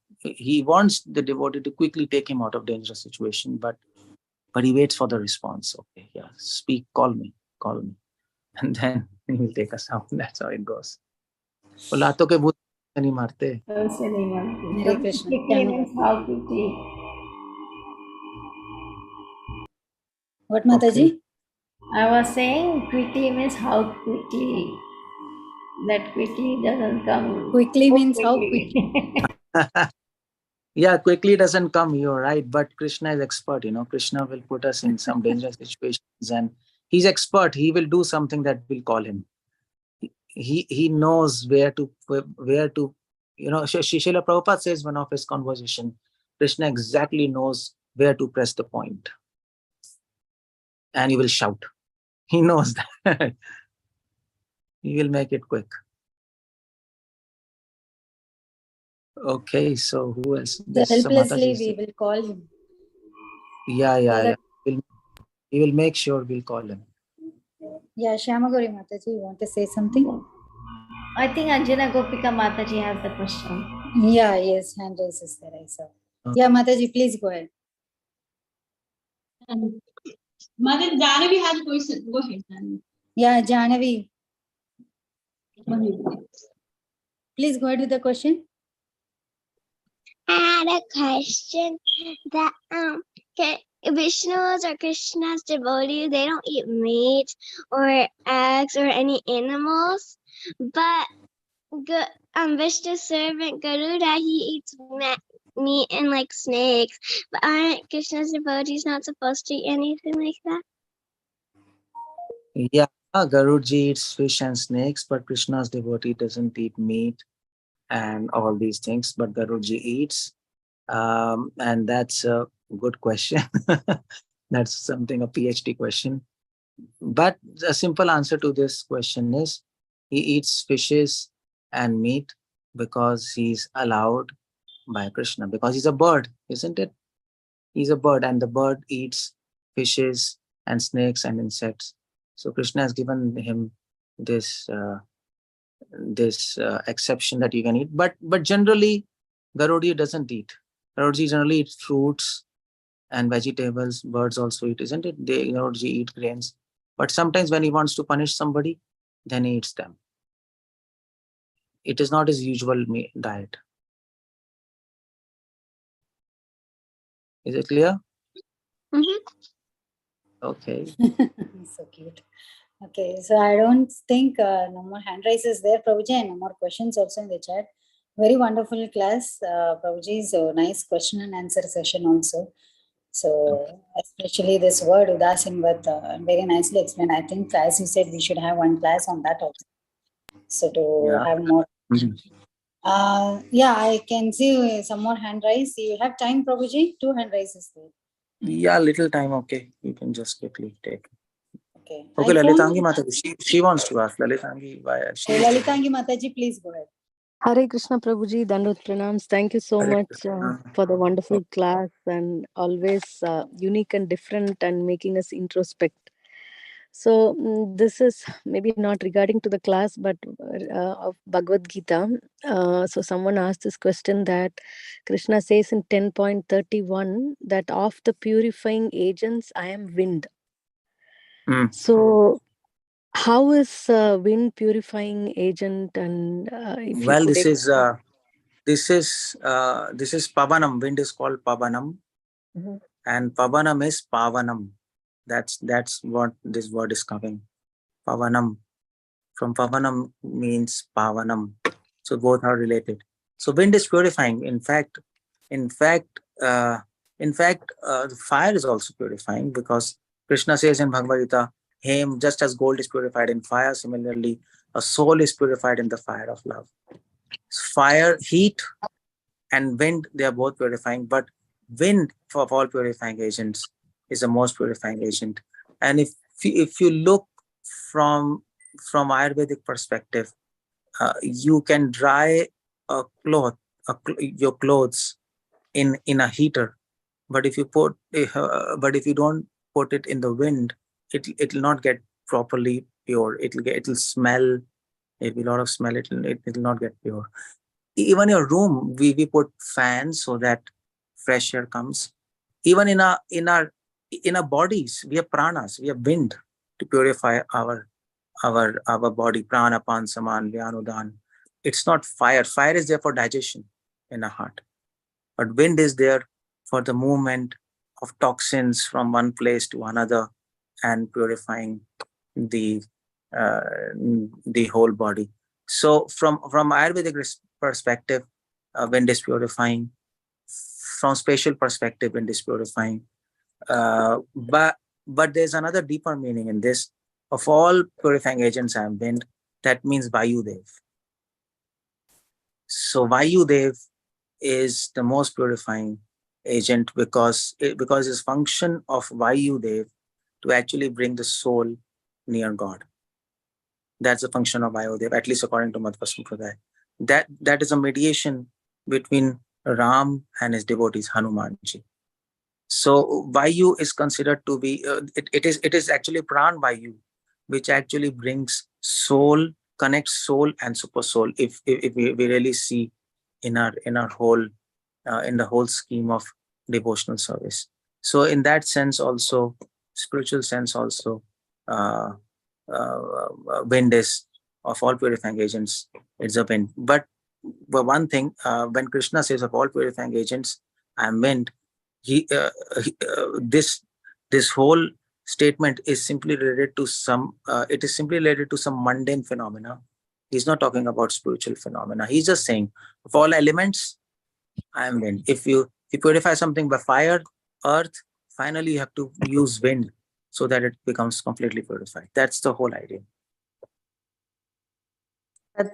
quickly take him out of dangerous situation, but he waits for the response. Okay, yeah, speak, call me. And then he will take us out. That's how it goes. Lato ke bhoot nahi marte. Hare Krishna. Quickly means how quickly. What, Mataji? Okay. I was saying quickly means how quickly. That quickly doesn't come. Quickly means how quickly? Yeah, quickly doesn't come, you're right, but Krishna is expert. Krishna will put us in some dangerous situations, and he's expert. He will do something that will call him. He knows where to Srila Prabhupada says one of his conversation, Krishna exactly knows where to press the point, and he will shout. He knows that. He will make it quick. Okay, so who else? Helplessly we will call him. Yeah. He will make sure we'll call him. Yeah, Shyamagori Mataji, you want to say something? I think Anjana Gopika Mataji has the question. Yeah, yes, hand raise is there, I saw. Yeah, Mataji, please go ahead. Mother Janavi has a question. Go ahead, Janavi. Yeah, Janavi. Please go ahead with the question. I had a question that Vishnu's or Krishna's devotees, they don't eat meat or eggs or any animals, but Vishnu's servant Garuda, he eats meat and like snakes. But aren't Krishna's devotees not supposed to eat anything like that? Yeah, Garuji eats fish and snakes, but Krishna's devotee doesn't eat meat and all these things, but Garuji eats. And that's a good question. That's something, a PhD question. But the simple answer to this question is he eats fishes and meat because he's allowed by Krishna, because he's a bird, isn't it? He's a bird, and the bird eats fishes and snakes and insects. So Krishna has given him this exception that you can eat. But generally, Garuda doesn't eat. Garuda generally eats fruits and vegetables. Birds also eat, isn't it? Garuda eat grains. But sometimes when he wants to punish somebody, then he eats them. It is not his usual diet. Is it clear? Mm-hmm. Okay. So cute. Okay, so I don't think no more hand raises there, Prabhuji, and no more questions also in the chat. Very wonderful class, Prabhuji. So nice question and answer session also. So especially this word Udasinvat, very nicely explained. I think, as you said, we should have one class on that also. So to have more. Yeah, I can see some more hand raise. You have time, Prabhuji? 2 hand raises there. Yeah, little time. Okay, you can just quickly take. Okay. Okay, Lalitangi Mataji, she wants to ask. Lalitangi, why? Lalitangi Mataji, please go ahead. Hare Krishna Prabhuji, Dandot Pranams. Thank you so much for the wonderful class, and always unique and different and making us introspect. So this is maybe not regarding to the class, but of Bhagavad Gita. So someone asked this question that Krishna says in 10.31 that of the purifying agents, I am wind. So how is wind purifying agent? And if well, you could this is Pavanam. Wind is called Pavanam, and Pavanam is Pavanam. That's what this word is coming. Pavanam. From Pavanam means Pavanam. So both are related. So wind is purifying. In fact, fire is also purifying, because Krishna says in Bhagavad Gita, just as gold is purified in fire, similarly, a soul is purified in the fire of love. Fire, heat, and wind, they are both purifying, but wind, of all purifying agents, is the most purifying agent. And if you look from Ayurvedic perspective, you can dry your clothes in a heater, but if you don't put it in the wind, it'll not get properly pure. It'll smell. It'll be a lot of smell. It'll not get pure. Even your room, we put fans so that fresh air comes. Even in our bodies, we have pranas, we have wind to purify our body. Prana, pan, saman, vyanudan. It's not fire. Fire is there for digestion in our heart, but wind is there for the movement of toxins from one place to another and purifying the whole body. So from Ayurvedic perspective, wind is purifying. From spatial perspective, wind is purifying. But there's another deeper meaning in this. Of all purifying agents, I am wind. That means Vayudev. So Vayudev is the most purifying agent because it's function of Vayudev to actually bring the soul near God. That's the function of Vayudev, at least according to Madhva Sampradaya. That is a mediation between Ram and his devotees, Hanumanji. So Vayu is considered to be it is actually Pran Vayu, which actually brings soul, connects soul and super soul. If we really see in our whole in the whole scheme of devotional service. So in that sense also, spiritual sense also, wind is, of all purifying agents, it's a wind. But one thing, when Krishna says of all purifying agents, I am wind, this whole statement is simply related to some mundane phenomena. He's not talking about spiritual phenomena. He's just saying, of all elements, I am wind. If you purify something by fire, earth, finally you have to use wind so that it becomes completely purified. That's the whole idea.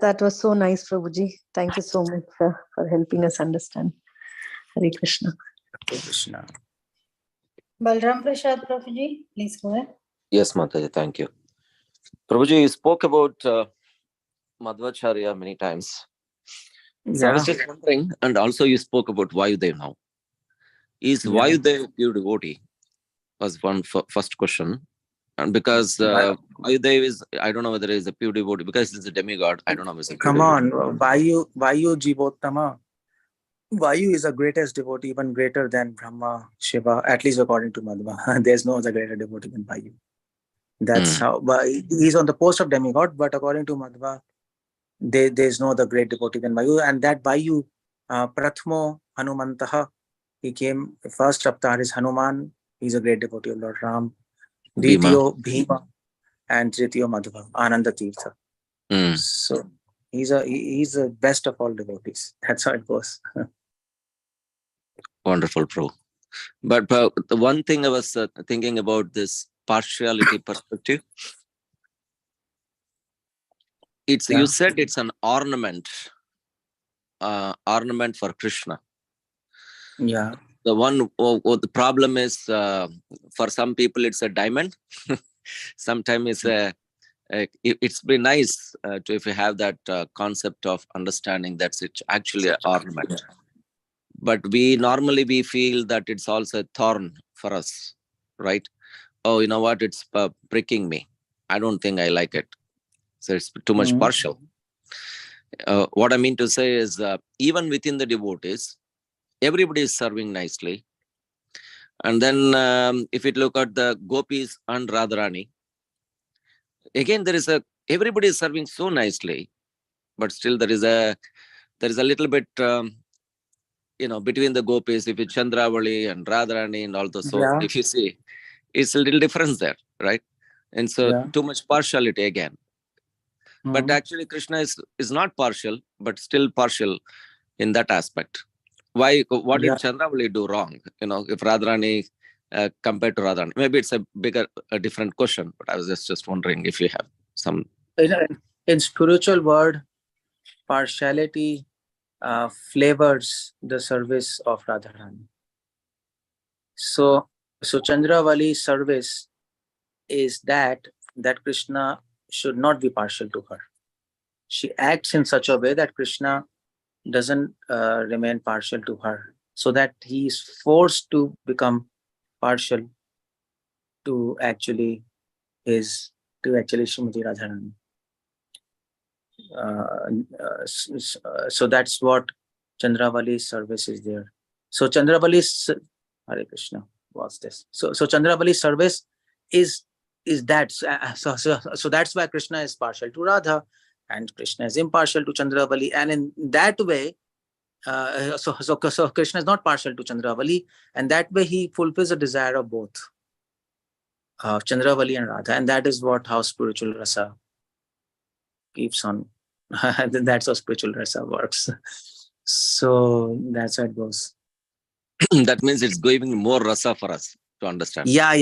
That was so nice, Prabhuji. Thank you so much for helping us understand. Hare Krishna. Hare Krishna. Balram Prasad Prabhuji, please go ahead. Yes, Mataji, thank you. Prabhuji, you spoke about Madhvacharya many times. So I was just wondering, and also you spoke about Vayudev now. Is Vayudev pure devotee? Was one first question. And because Vayudev is, I don't know whether he is a pure devotee, because he's a demigod, I don't know if he's a pure devotee. Come on, Vayu Jivottama. Vayu is the greatest devotee, even greater than Brahma, Shiva, at least according to Madhva. There's no other greater devotee than Vayu. That's how, he's on the post of demigod, but according to Madhva, there's no other great devotee than Vayu. And that Vayu, Prathmo Hanumantaha, he came, first avatar is Hanuman, he's a great devotee of Lord Ram. Ditiyo Bhima, and Tritiyo Madhva, Ananda Tirtha. So he's the best of all devotees. That's how it goes. Wonderful, Prabhu. But the one thing I was thinking about this partiality perspective, you said it's an ornament for Krishna. Yeah. The one, the problem is for some people it's a diamond. Sometimes it's been nice if you have that concept of understanding that it's actually an ornament. But we feel that it's also a thorn for us, right? Oh, you know what? It's pricking me. I don't think I like it. So it's too much partial. What I mean to say is even within the devotees, everybody is serving nicely. And then if you look at the gopis and Radharani, again, everybody is serving so nicely, but still there is a little bit, between the gopis, if it's Chandravali and Radharani and all those. So if you see, it's a little difference there, right? And so too much partiality again. But actually Krishna is not partial, but still partial in that aspect. Why? What did Chandravali do wrong? If Radharani compared to Radharani, maybe it's a different question. But I was just wondering if you have some. In spiritual world, partiality flavors the service of Radharani. So Chandravali's service is that Krishna should not be partial to her. She acts in such a way that Krishna doesn't remain partial to her, so that he is forced to become partial to actually Srimati Radharani. So that's what Chandravali's service is there. So Chandravali's Hare Krishna was this. So Chandravali's service is that. So that's why Krishna is partial to Radha, and Krishna is impartial to Chandravali, and in that way, so Krishna is not partial to Chandravali, and that way he fulfills the desire of both Chandravali and Radha, and that is how spiritual rasa keeps on. That's how spiritual rasa works. So that's how it goes. That means it's giving more rasa for us to understand. Yeah.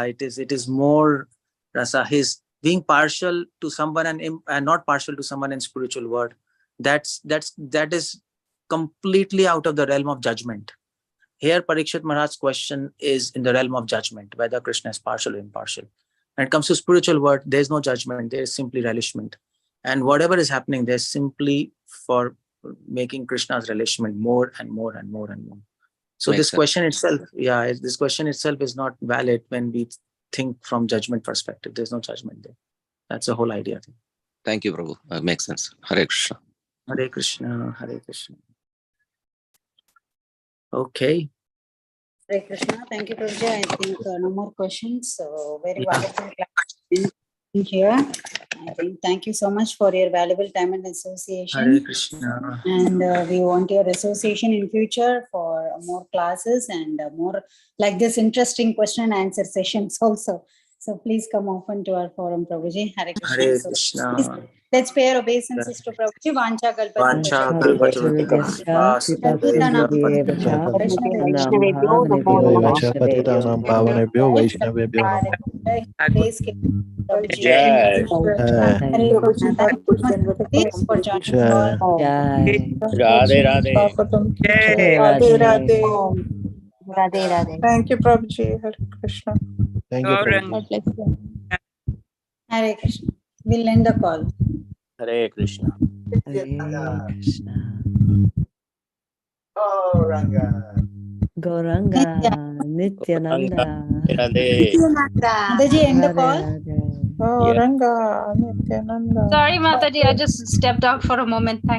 It is more rasa. His being partial to someone and not partial to someone in spiritual world. That is completely out of the realm of judgment. Here, Parikshit Maharaj's question is in the realm of judgment, whether Krishna is partial or impartial. When it comes to spiritual world, there is no judgment. There is simply relishment. And whatever is happening, there's simply for making Krishna's relishment more and more and more and more. So this question itself, this question itself is not valid when we think from judgment perspective. There's no judgment there. That's the whole idea. Thank you, Prabhu. Makes sense. Hare Krishna. Hare Krishna. Hare Krishna. Okay. Hare Krishna. Thank you, Prabhuji. I think no more questions. So very wonderful class in here. I think thank you so much for your valuable time and association. Hare Krishna. And we want your association in future for more classes and more like this interesting question and answer sessions also. So please come often to our forum, Prabhuji. Hare Krishna. Hare Krishna. Please, let's pay our obeisances to Prabhuji. Vancha Radhe Radhe. Thank you, Prabhuji. Hare Krishna. Thank you, Prabhuji. Hare Krishna. We'll end the call. Hare Krishna. Hare Krishna. Oh, Gauranga, Nityananda. Mataji, end the call. Oh, Ranga, Nityananda. Sorry, Mataji, I just stepped out for a moment. Thank